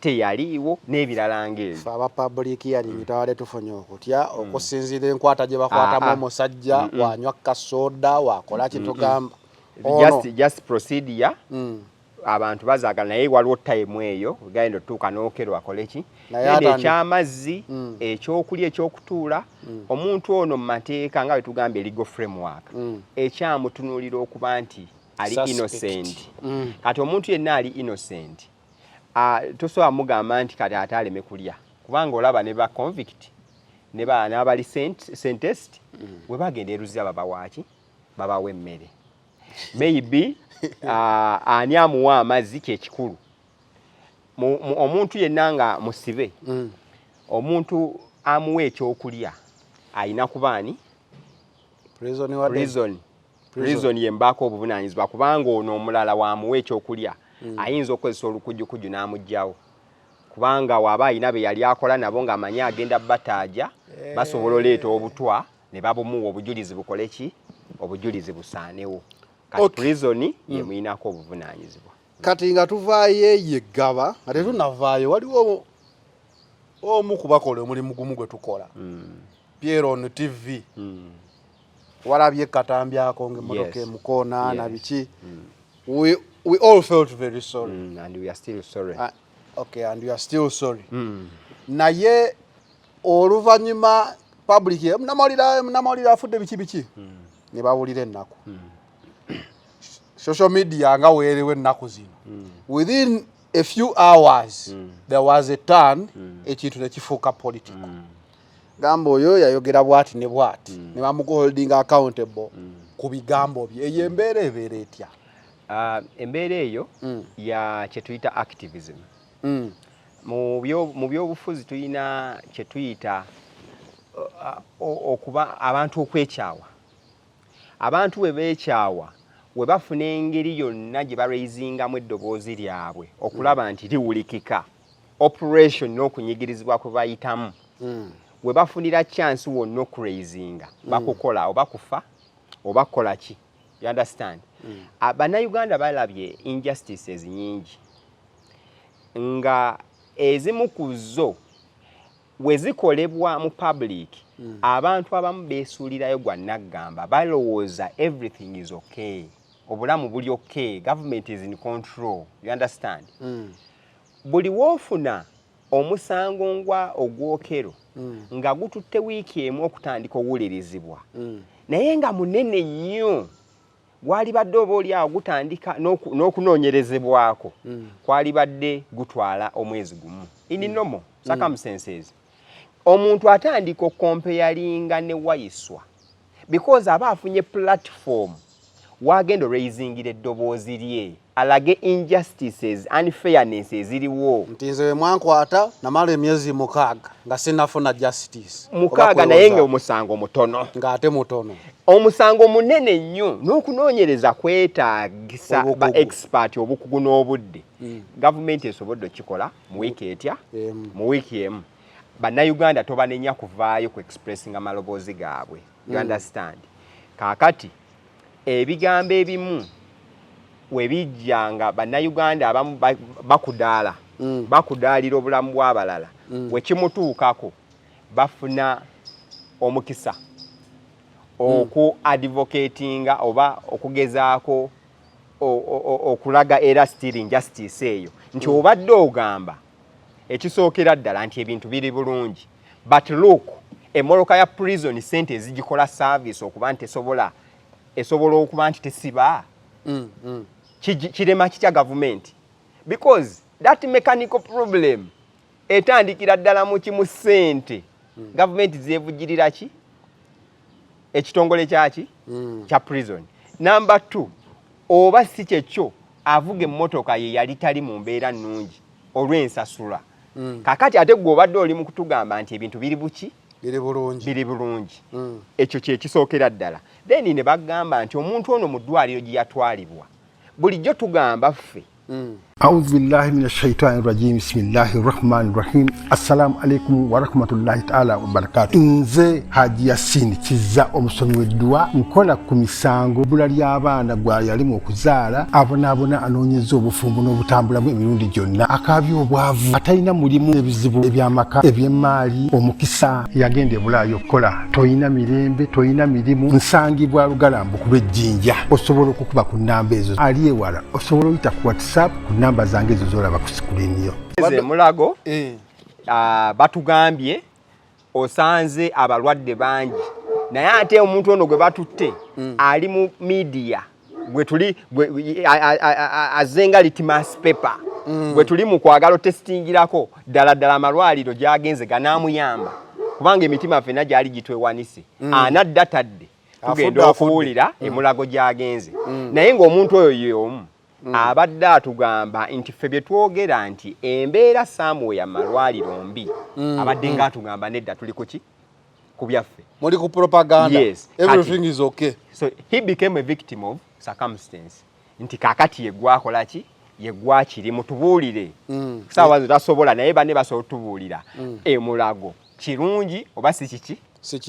Speaker 1: teyaliiwo n'ebirala ng'ebyo
Speaker 2: aba public yali tawale tufunye okutya okusinziira enkwata gye bakwatamu omusajja wanywa kasoda wakola kitugamba
Speaker 1: just procedure abantu bazaagala naye waliwo time eyo genda otuuka n'okero akole ki ende ekyamazzi ekyokulya ekyokutuula omuntu ono mu mateeka nga bwe tugambye legal framework ekyamutunuulira okuba nti ali innocent kati omuntu yenna ali innocent tosobola mugamba nti kati ate aleme kulya kubanga olaba ne ba convict ne n'abali sentenced we bagenda eruzira babawaaki babawa emmere maybe ani amuwa amazzi kyekikulu omuntu yenna nga musibe omuntu amuwa ekyokulya ayina kubaani prison yembaako obuvunaanyizibwa kubanga ono omulala waamuwa ekyokulya ayinza okozesa olukujjukuju n'amugyawo kubanga waba ayina be yali akola nabo ng'amanyi agenda bataaja basobola oleeta obutwa ne babumuwa obujulizi bukole ki obujulizi busaanewo kati prison ye muyinako obuvunaanyizibwa
Speaker 2: kati nga tuvaayo eyo eggaba nga tetunavaayo waliwo omu kubakola omulimu gumu gwe tukola Pierre on TV walabye katambyako ng'emmotoka emukoona na biki we all felt very sorry
Speaker 1: and we are still sorry
Speaker 2: okay and we are still sorry naye oluvannyuma public namawulire afudde biki ne bawulira ennaku social media nga weerewo ennaku zino within a few hours there was a turn ekintu ne kifuuka political gamba oyo yayogera bwati ne bwati ne bamuholding accountable ku bigambo bye eyo embeera ebeera etya
Speaker 1: embeera eyo ya kye tuyita activism mu byobufuzi tulina kye tuyita okuba abantu okwekyawa abantu we beekyawa we bafuna engeri yonna gye baraizingamu eddoboozi lyabwe okulaba nti liwulikika operation n'okunyigirizibwa kwe bayitamu we bafunira chance wonna okuraizinga bakukola oba kufa oba kukola ki you understand bannayuganda balabye injustices nyingi nga ezimu ku zo we zikolebwa mu public abantu abamu beesuulirayo gwa naggamba balowooza everything is okay obulamu buli okay government is in control you understand buli woofuna omusango ngwa ogwokero nga gututte wiiki emu okutandika owulirizibwa naye nga munene nnyo gwali badde oba oli awo gutandika n'okunoonyerezebwako kwali badde gutwala omwezi gumu in normal circumstances omuntu atandika okompeyalinga ne wayiswa because aba afunye platform wagenda raisingira eddoboozi lye alage injustices unfairness eziriwo
Speaker 2: nti nze we mwankwata namala emyezi 6 nga sinafuna justice
Speaker 1: 6 naye nga omusango mutono
Speaker 2: ng'ate mutono
Speaker 1: omusango munene nnyo n'okunoonyereza kwetaagisa ba expert obukugu n'obudde gavumenti esobodde okikola mu wiiki etya mu wiiki emu bannayuganda tobanenya kuvaayo ku expressinga amaloboozi gaabwe you understand kaakati ebigambo ebimu we bijja nga bannayuganda abamu bakudaala bakudaalira obulamu bw'abalala we kimutuukako bafuna omukisa oku advocatinga oba okugezaako okulaga era still injustice eyo nti obadde ogamba ekisookera ddala nti ebintu biri bulungi but look emmoloka ya prison sente ezigikola service okuba nti esobola okuba nti tesiba kirema kitya government because that mechanical problem etandikira ddala mu kimu ssente government zeevugirira ki ekitongole kyaki kya prison number 2 oba si kyekyo avuga emmotoka ye yali tali mu mbeera nnungi olw'ensasula kakati ate gwe obadde oli mu kutugamba nti ebintu biri buki biri bulungi ekyo kye kisookera ddala then ne bagamba nti omuntu ono mu ddwaliro gye yatwalibwa bulijjo tugamba ffe
Speaker 5: A'udhu billahi minash shaitani rajim. Bismillahir rahmanir rahim. Assalamu alaikum wa rahmatullahi ta'ala wa barakatuh. Nze Haji Yasin Kiza omusomi w'eddua nkola ku misango bula ly'abaana gwa yalimu okuzaala abonaabona anoonyeza obufumbo n'obutambulamu emirundi gyonna akaabya obwavu atalina mulimu ebizibu eby'amaka eby'emmaali omukisa yagenda ebulaayo okukola toyina mirembe toyina mirimu nsangibwa lugalambu ku lw'ejjinja osobola okukuba ku nnamba ezo ali ewala osobola oyita ku WhatsApp ku namba zange ezo zolaba ku sikulini yo
Speaker 1: mulago batugambye osanze abalwadde bangi naye ate omuntu ono gwe batutte ali mu media gwe tuli azenga litmus paper gwe tuli mu kwagala testingirako ddala amalwaliro gy'agenze ganaamuyamba kubanga emitima ffenna gyali gitwewanise anadda tadde tugenda okuwulira emulago gy'agenze naye ng'omuntu oyo y'omu abadde atugamba nti ffe bye twogera nti embeera Samuel ya malwaliro mbi abadde ng'atugamba nedda tuli kuki ku byaffe
Speaker 2: muli ku propaganda
Speaker 1: yes
Speaker 2: everything is okay
Speaker 1: so he became a victim of circumstance nti kakati ye gwakola ki ye gwakiri mutubuulire saawa zo tasobola naye banne basobola tubuulira emulago kirungi oba si kiki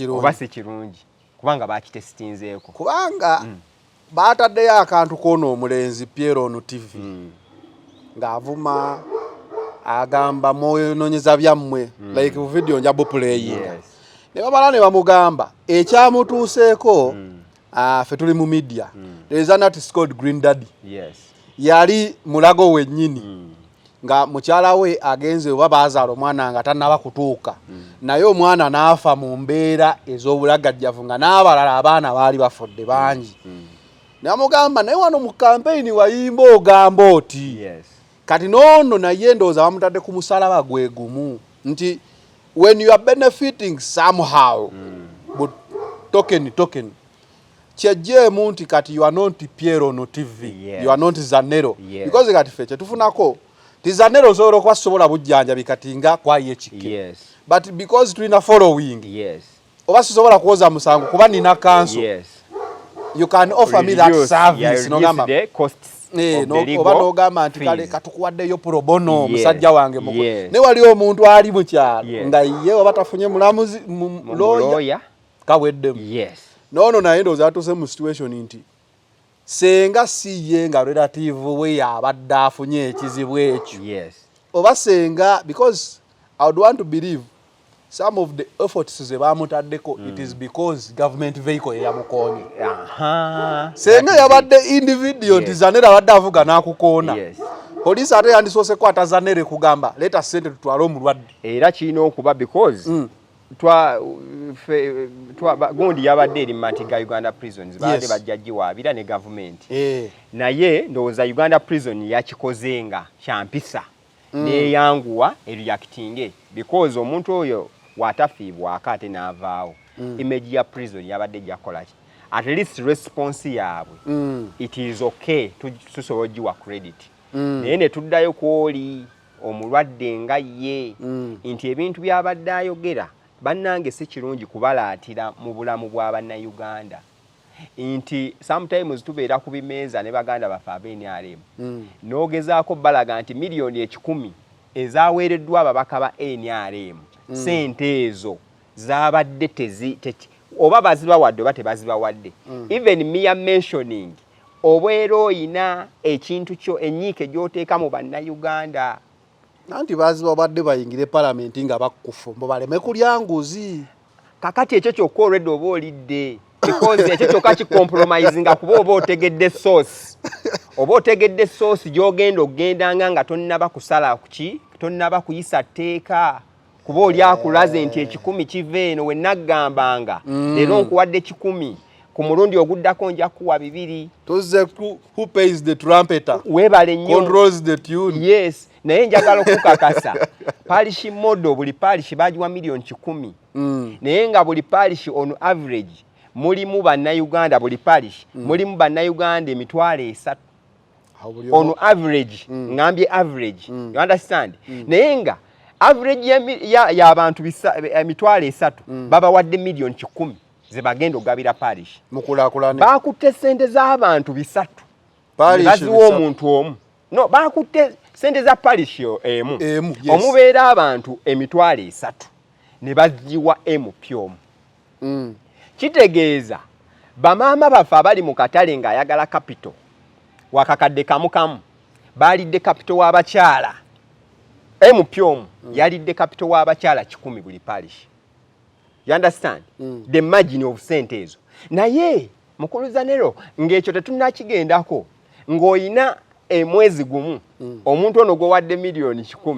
Speaker 1: oba si kirungi kubanga bakitesitinzeeko
Speaker 2: kubanga baataddeyo akantu kono omulenzi Piero on TV ng'avuma agamba mwonoonyeza byammwe like video nja buplayinga ne bamala ne bamugamba ekyamutuuseeko ffe tuli mu media there is an artist called Green Daddy yali mulago wennyini nga mukyala we agenze oba baazaala omwana nga tannaba kutuuka naye omwana n'afa mu mbeera ez'obulagajjavu nga n'abalala abaana baali bafudde bangi namugamba naye wano mu campaign wayimba ogamba oti kati noono naye ndowooza bamutadde ku musalaba gwe gumu nti when you are benefiting somehow but token kyejjeemu nti kati you are not Piero on TV you are not Zanero because kati ffe kyetufunako ti Zanero osobola okuba sobola bujjanja bikatinga kwayo ekike but because tulina following oba sisobola kuwoza musango kuba nina council you can offer me that service nogamba oba nogamba nti kale katukuwaddeyo pro bono musajja wange ne wali omuntu ali mu kyalo nga ye oba tafunye mulamuzi lawyer kaweddemu nono naye ndowooza atuse mu situation nti senga si ye nga relative we yabadde afunye ekizibu ekyo oba senga because I would want to believe some of the efforts ze bamutaddeko it is because government vehicle yamukonye senga yabadde individual nti Zanera abadde avuga n'akukoona police ate yandisoose kwata Zanere kugamba leta sente tutwale omulwadde
Speaker 1: era kirina okuba because gundi yabadde eri Mantiga Uganda prisons baadde bajjagiwaabira ne government naye ndowooza Uganda prison yakikozenga kyampisa neyanguwa reacting because omuntu oyo watafiibwako ate n'avaawo image ya prison yabadde jakolaki at least response yaabwe it is okay tusobola ogiwa credit naye ne tuddayo kwoli omulwadde nga ye nti ebintu byabadde ayogera bannange si kirungi kubalaatira mu bulamu bwa bannayuganda nti sometimes tubeera ku bimeeza ne baganda baffe ab'NRM n'ogezaako balaga nti miliyoni 10 ezaaweereddwa ababaka ba NRM sente ezo zaabadde oba bazibawadde oba tebazibawadde even mere mentioning obwera oyina ekintu kyo enyiike gy'oteeka mu bannayuganda
Speaker 2: nanti bazibabadde bayingire parliament nga bakufu mbo baleme kulya nguzi
Speaker 1: kakati ekyo kyokka already oba olidde because ekyo kyokka kicompromisinga kuba oba otegedde sauce gy'ogenda ogendanga nga tonnaba kusala kuki tonnaba kuyisa tteeka kuba oli akulaze nti 10 kiva eno we naggambanga leero nkuwadde 10 ku mulundi oguddako nja kuwa 2
Speaker 2: tozze who pays the trumpeter
Speaker 1: webale nnyo
Speaker 2: controls the tune
Speaker 1: yes naye njagala okukakasa parish model buli parish bagiwa miliyoni 10 naye nga buli parish on average mulimu bannayuganda buli parish mulimu bannayuganda 300 on average ngambye average you understand naye nga average y'abantu 300 babawadde miliyoni 10 ze bagenda ogabira parish
Speaker 2: mukulakulane
Speaker 1: bakutte sente z'abantu 3 baziwa omuntu omu no bakutte sente za parish emu omubeera abantu 300 ne baziwa emu pyomu kitegeeza bamaama baffe abali mu katale ng'ayagala capital wakakadde kamukamu balidde capital w'abakyala emu pyomu yalidde capital w'abakyala 10 buli parish you understand the margin of sente ezo naye mukulu Zanero ng'ekyo tetunnakigendako ng'oyina mwezi gumu omuntu ono gwe wadde miliyoni 10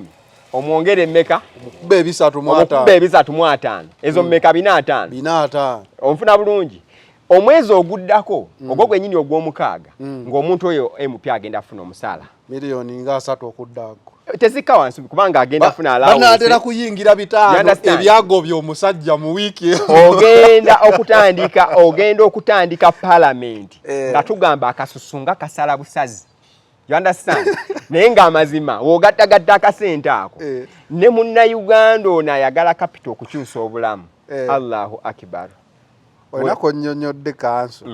Speaker 1: omwongere mmeka
Speaker 2: okubba
Speaker 1: 305 ezo mmeka 5 onfuna bulungi omwezi oguddako ogwo gwennyini ogw'omukaaga ng'omuntu oyo MP agenda afuna omusaala
Speaker 2: miliyoni nga 3 okuddako
Speaker 1: tezika wansi kubanga agenda afuna allowance
Speaker 2: banaatera kuyingira 5 ebyago by'omusajja mu wiiki
Speaker 1: ogenda okutandika parliament nga tugamba akasusunga kasala busazi you understand naye nga amazima w'ogattagatta akasente ako ne munnayuganda ono ayagala capital okukyusa obulamu Allahu akbar
Speaker 2: olako nnyonnyodde kanso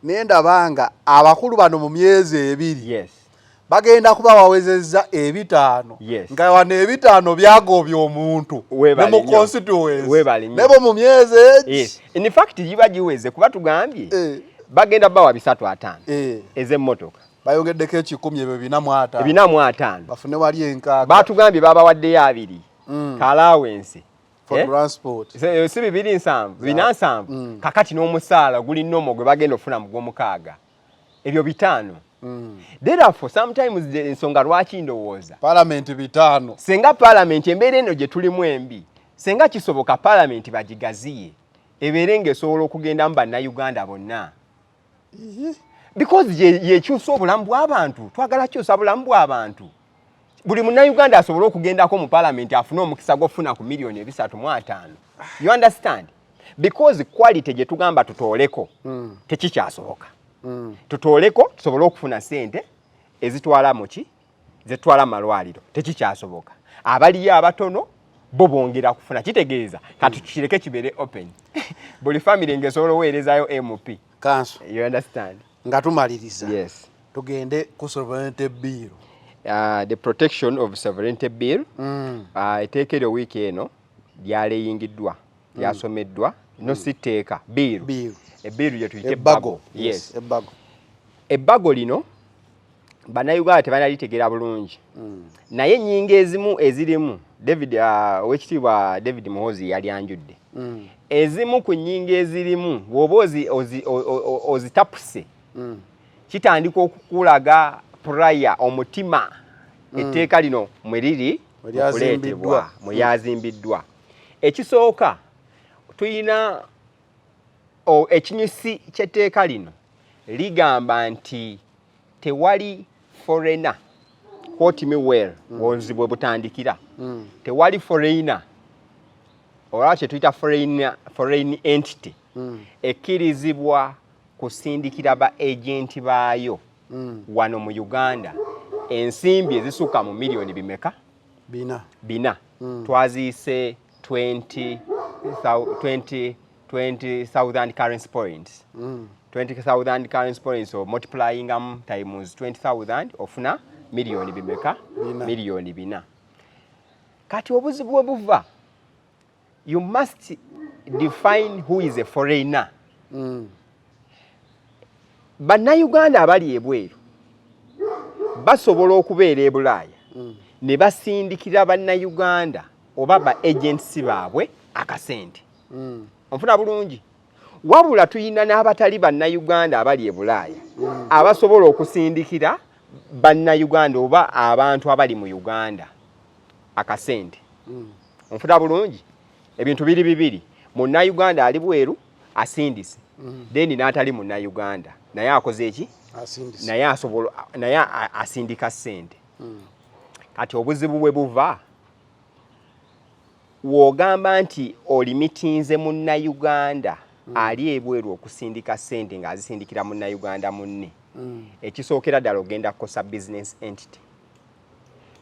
Speaker 2: naye ndabanga abakulu bano mu myezi 2 bagenda kuba wawezezza ebitaano
Speaker 1: Yes.
Speaker 2: nga wano ebitaano byagobya omuntu ne mu constituency ne bo mu myezi
Speaker 1: yes. In fact giba giweze kuba tugambye bagenda bawa 3-5 ez'emmotoka
Speaker 2: bayongeddeko 10
Speaker 1: 405
Speaker 2: bafune wali enkaaga
Speaker 1: batugambye babawaddeyo 2 kalawensi
Speaker 2: for transport
Speaker 1: si 2-7 kakati n'omusaala guli nomo gwe bagenda ofuna mu gw'omukaaga ebyo 5 therefore sometimes ensonga lwaki ndowooza
Speaker 2: parliament 5
Speaker 1: senga parliament embeera eno gye tulimu embi senga kisoboka parliament bagigaziye ebeere ng'esobola okugendamu bannayuganda bonna because yekyusa obulamu bw'abantu twagala kyusa bulamu bw'abantu buli munnayuganda asobola okugendako mu parliament afune omukisa gw'ofuna ku milioni 305 you understand because quality gye tugamba tutooleko tekikyasoboka tutooleko tusobole okufuna sente ezitwala muki zetwala malwaliro tekikyasoboka abaliyo abatono bo bongera kufuna kitegeeza kati tukireke kibeere open buli family ngesobola oweerezayo MP
Speaker 2: kanso
Speaker 1: you understand
Speaker 2: nga tumaliriza
Speaker 1: yes
Speaker 2: tugende ku sovereignty bill
Speaker 1: the protection of sovereignty bill eteekero wiiki eno lyaleyingiddwa lyasomeddwa no siteeka bill ebbiru gye tuyite ebbago yes ebbago lino bannayuganda tebanalitegeera bulungi naye ennyingo ezimu ezirimu David owekitiibwa David Muhoozi yali anjudde ezimu ku nnyingo ezirimu bw'oba ozitapuse kitandika okukulaga puraya omutima etteeka lino mwe riri okuleetebwa mwe lyazimbiddwa ekisooka tuyina ekinyusi ky'etteeka lino ligamba nti tewali foreigner quote me well wonzi bwe butandikira tewali foreigner oba kye tuyita foreign entity ekkirizibwa kusindikira ba agenti baayo wano mu Uganda ensimbi ezisuka mu milioni bimeka bina twaziyise 20,000 currency points 20,000 currency points of multiplying them times 20,000 ofuna milioni bimeka milioni bina kati obuzibu bwe buva you must define who is a foreigner bannayuganda abali ebweru basobola okubeera e Bulaaya ne basindikira bannayuganda oba ba agents baabwe akasente onfuna bulungi wabula tuyina n'abatali bannayuganda abali e Bulaaya abasobola okusindikira bannayuganda oba abantu abali mu Uganda akasente onfuna bulungi ebintu bibiri munnayuganda ali bweru asindise then n'atali munnayuganda naye akoze eki naye asobola naye asindika ssente kati obuzibu bwe buva wogamba nti olimitinze munnayuganda ali ebweru okusindika ssente ng'azisindikira munnayuganda munne ekisookera ddala ogenda kukosa business entity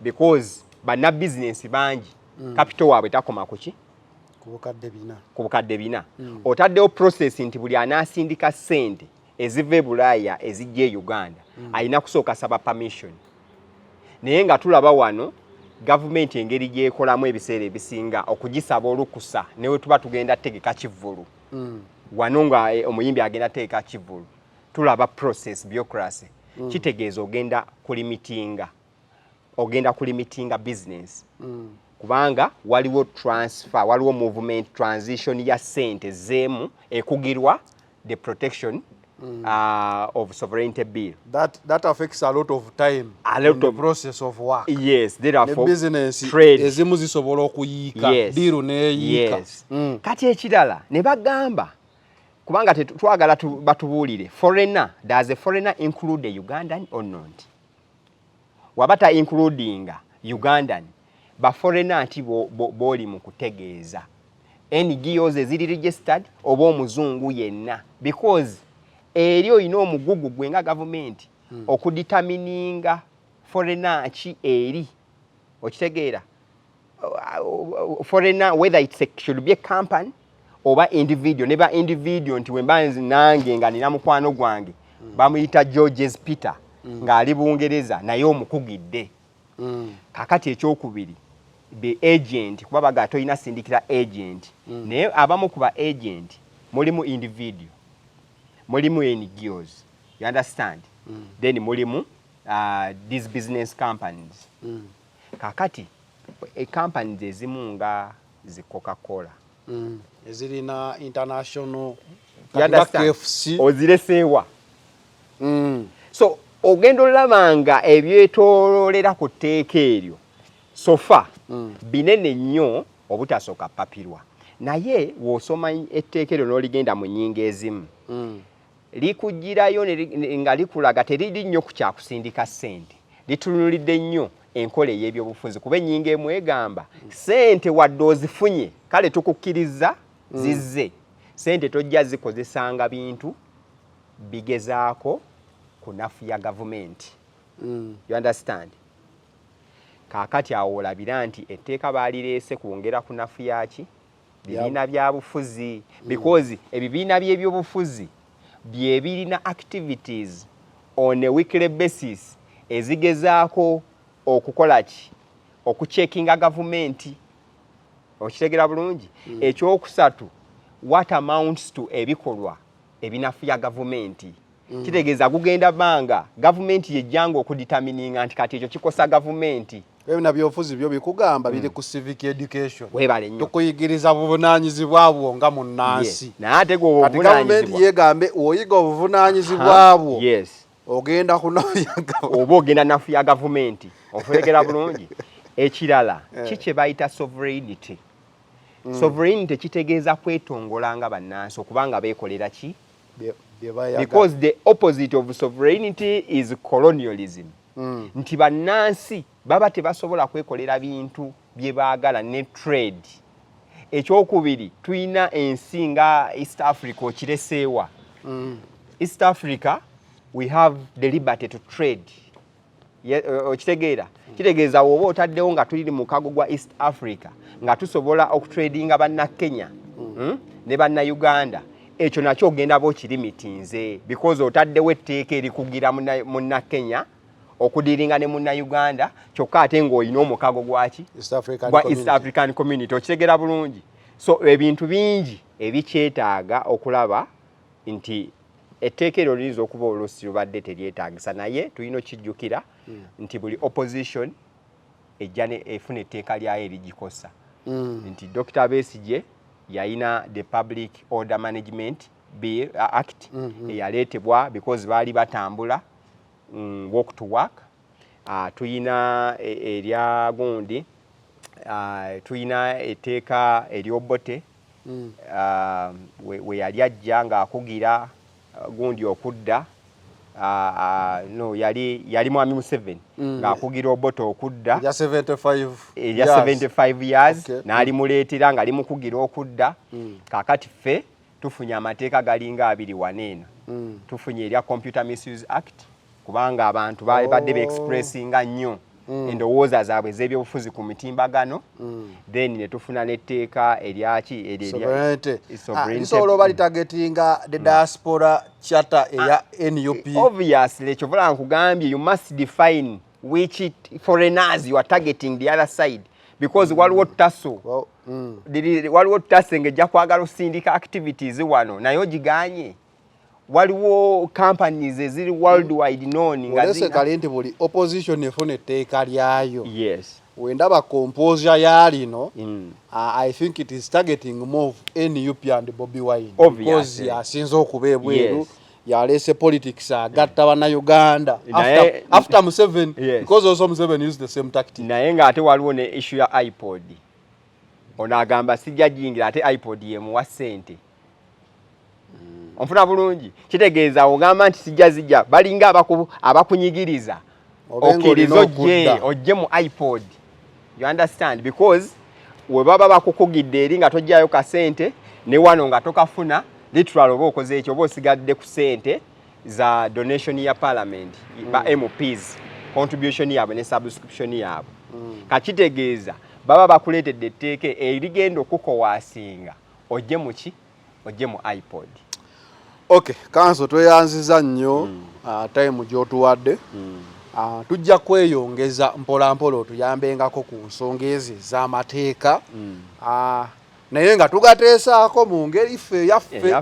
Speaker 1: because banna business bangi capital waabwe takoma kuki ku bukadde bina otaddewo process nti buli anaasindika ssente eziva e Bulaaya ezijja e Uganda alina kusooka saba permission naye nga tulaba wano gavumenti engeri gyekolamu ebiseera ebisinga okugisaba olukusa newe tuba tugenda tegeka kivulu wano nga omuyimbi agenda tegeka kivulu tulaba process bureaucracy kitegeeza ogenda kulimitinga business kubanga waliwo transfer waliwo movement transition ya sente zeemu ekugirwa the protection of sovereignty bill
Speaker 2: that affects a lot of time in the process of work
Speaker 1: yes therefore
Speaker 2: business
Speaker 1: trade
Speaker 2: ezimu zisobola okuyiika deal neyiika
Speaker 1: kati ekirala ne bagamba kubanga twagala batubuulire foreigner does a foreigner include a Ugandan or not wabata including Ugandan ba foreigner nti boli mu kutegeeza NGOs eziri registered oba omuzungu yenna because eri oyina omugugu gwe nga government okuditamininga foreigner ki eri okitegeera foreigner whether it should be a company oba individual neba individual nti wemba nange nga nina mukwano gwange bamuyita Georges Peter ng'ali Bungereza naye omukugidde. Kakati ekyokubiri be agent kuba baga toyina sindikira agent naye abamu kuba agent mulimu individual mulimu NGOs you understand then mulimu these business companies kakati companies ezimu nga zi Coca-Cola
Speaker 2: ezirina international
Speaker 1: KFC ozireseewa so ogenda olabanga ebyetoololera ku tteeka eryo sofa binene nnyo obutasooka papirwa naye w'osoma etteeka eryo n'oligenda mu nnyingo ezimu likugirayo nga likulaga teriri nnyo ku kyakusindika ssente litunulidde nnyo enkola ey'ebyobufuzi kuba ennyingo emu egamba ssente wadde ozifunye kale tukukkiriza zizze ssente tojja zikozesanga bintu bigezaako ku nafu ya gavumenti you understand kaakati awo olabira nti etteeka baalireese kwongera ku nafu yaki bibiina bya bufuzi because ebibiina by'ebyobufuzi bye birina activities on a weekly basis ezigezaako okukola ki okucheckinga gavumenti okitegera bulungi ekyokusatu what amounts to ebikolwa ebinafu ya gavumenti kitegeeza gugenda banga gavumenti yejjanga okuditamininga nti kati ekyo kikosa gavumenti
Speaker 2: ebina byobufuzi byo bikugamba biri ku civic education
Speaker 1: webale nnyo
Speaker 2: tukuyigiriza buvunaanyizibwa bwo nga munnansi
Speaker 1: naate gwe
Speaker 2: kati gavumenti yegambe oyiga obuvunaanyizibwa bwo ogenda
Speaker 1: oba ogenda nafu ya gavumenti ofulegera bulungi ekirala kikye bayita sovereignty sovereignty kitegeeza kwetongola nga bannansi okubanga beekolera ki because the opposite of sovereignty is colonialism nti bannansi baba tebasobola kwekolera bintu bye baagala ne trade ekyokubiri tuyina ensi nga East Africa okireseewa East Africa we have the liberty to trade okitegeera kitegeeza woba otaddewo nga tuli mu kago gwa East Africa nga tusobola okutradinga banna Kenya ne banna Uganda ekyo nakyo ogenda bokirimitinze because otaddewo etteeka erikugira munna Kenya okudiringa ne munna Uganda kyokka ate ng'olina omukago gwaki gwa East African Community okitegera bulungi so ebintu bingi ebikyetaaga okulaba nti etteeka eryo liyinza okuba oluusi lubadde teryetaagisa naye tulina okijjukira nti buli opposition ejja efuna etteeka lyayo erigikosa nti Dr. Besigye yayina the Public Order Management Bill Act eyaleetebwa because baali batambula walk to work tuyina erya gundi tuyina etteeka ery'Obote we yali ajja ng'akugira gundi okudda no yali mwami Museveni ng'akugira Obote okudda
Speaker 2: ya
Speaker 1: 75 years n'alimuleetera nga limukugira okudda kaakati ffe tufunye amateeka galinga 24 tufunye erya Computer Misuse Act kubanga abantu badde be-expressinga nnyo endowooza zaabwe ez'ebyobufuzi ku mitimbagano then ne tufuna n'etteeka eryaki
Speaker 2: lisobola oba litagetinga the diaspora charter eya NUP
Speaker 1: obviously ekyo bula nkugambye you must define which foreigners you are targeting the other side because waliwo taso waliwo taso ng'ejja kwagala osindika activities wano naye ogiganye waliwo companies eziri worldwide known
Speaker 2: nga kale nti buli opposition efuna etteeka lyayo
Speaker 1: yes
Speaker 2: wendaba composure yalino I think it is targeting more of NUP and Bobi Wine because yasinza okuba ebweru yalese politics agatta bana Uganda after Museveni because also Museveni used the same tactic
Speaker 1: naye nga ate waliwo ne issue ya iPod ono agamba sijja jingira ate iPod yemuwa ssente onfuna bulungi kitegeeza ogamba nti sijja zijja balinga abakunyigiriza okkiriza ojje mu iPod you understand because we baba bakukugidde eri nga tojjayo kasente ne wano nga tokafuna literal oba okoze ekyo oba osigadde ku ssente za donation ya parliament ba MPs contribution yaabwe ne subscription yaabwe kakitegeeza baba bakuleetedde etteeka erigenda okukowaasinga ojje mu ki ojje mu iPod
Speaker 2: Okay, kanso tweyanziza nnyo time gy'otuwadde. Tujja kweyongeza mpola mpola otuyambengako ku nsonga ezo ez'amateeka. Naye nga tugateesaako mu ngeri ffe yaffe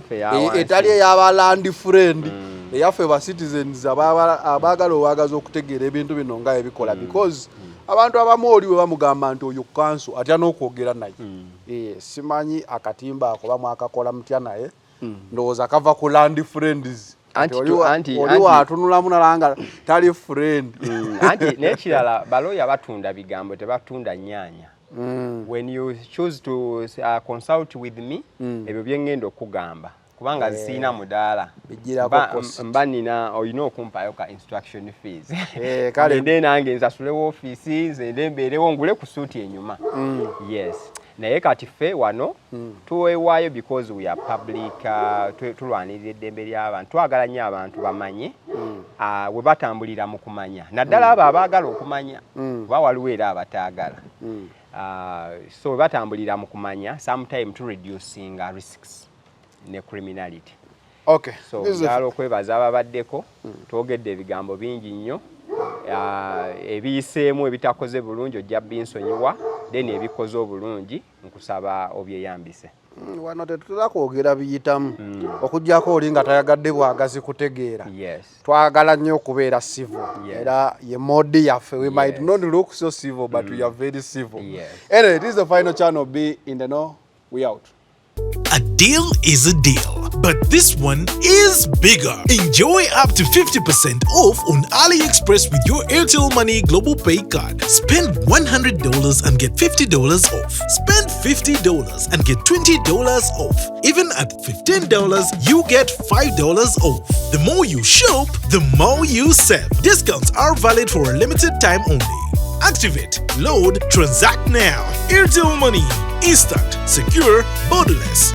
Speaker 2: etali ey'aba land friend, eyaffe ba citizens abaagala owagaza okutegeera ebintu bino nga ebikola, because abantu abamu oli bwe bamugamba nti oyo kanso atya n'okwogera naye. Simanyi akatimba ako bamwakakola mutya naye, ndowooza kava ku land friends. Oli watunulamu nalanga tali friend.
Speaker 1: Anti n'ekirala baloya batunda bigambo tebatunda nnyaanya. When you choose to consult with me, ebyo byengenda okugamba kubanga zisiina mudaala mba nina olina okumpayo ka instruction fees. Nde nange nsasule woofiisi nze mbeerewo ngule ku suuti enyuma. Yes. Naye kati ffe wano tuweewaayo because we are public, tulwanirira eddembe ly'abantu, twagala nnyo abantu bamanye we batambulira mu kumanya, naddala abo abaagala okumanya kuba waliwo era abataagala. So we batambulira mu kumanya, sometime to reducing risks ne criminality.
Speaker 2: Okay.
Speaker 1: So njala okwebaza ababaddeko, twogedde ebigambo bingi nnyo, ebiyiseemu ebitakoze bulungi ojja binsonyiwa, then ebikoze obulungi nkusaba obyeyambise.
Speaker 2: Wano tetutera kwogera biyitamu okuggyako oli nga tayagadde bwagazi kutegeera. Twagala nnyo okubeera civil, era ye modi yaffe. We might not look so civil, but we are very civil. Anyway, this is the final channel. Be in the know. We out.
Speaker 4: A deal is a deal, but this one is bigger. Enjoy up to 50% off on AliExpress with your Airtel Money Global Pay card. Spend $100 and get $50 off. Spend $50 and get $20 off. Even at $15, you get $5 off. The more you shop, the more you save. Discounts are valid for a limited time only. Activate, load, transact now. Airtel Money. Instant, secure, borderless.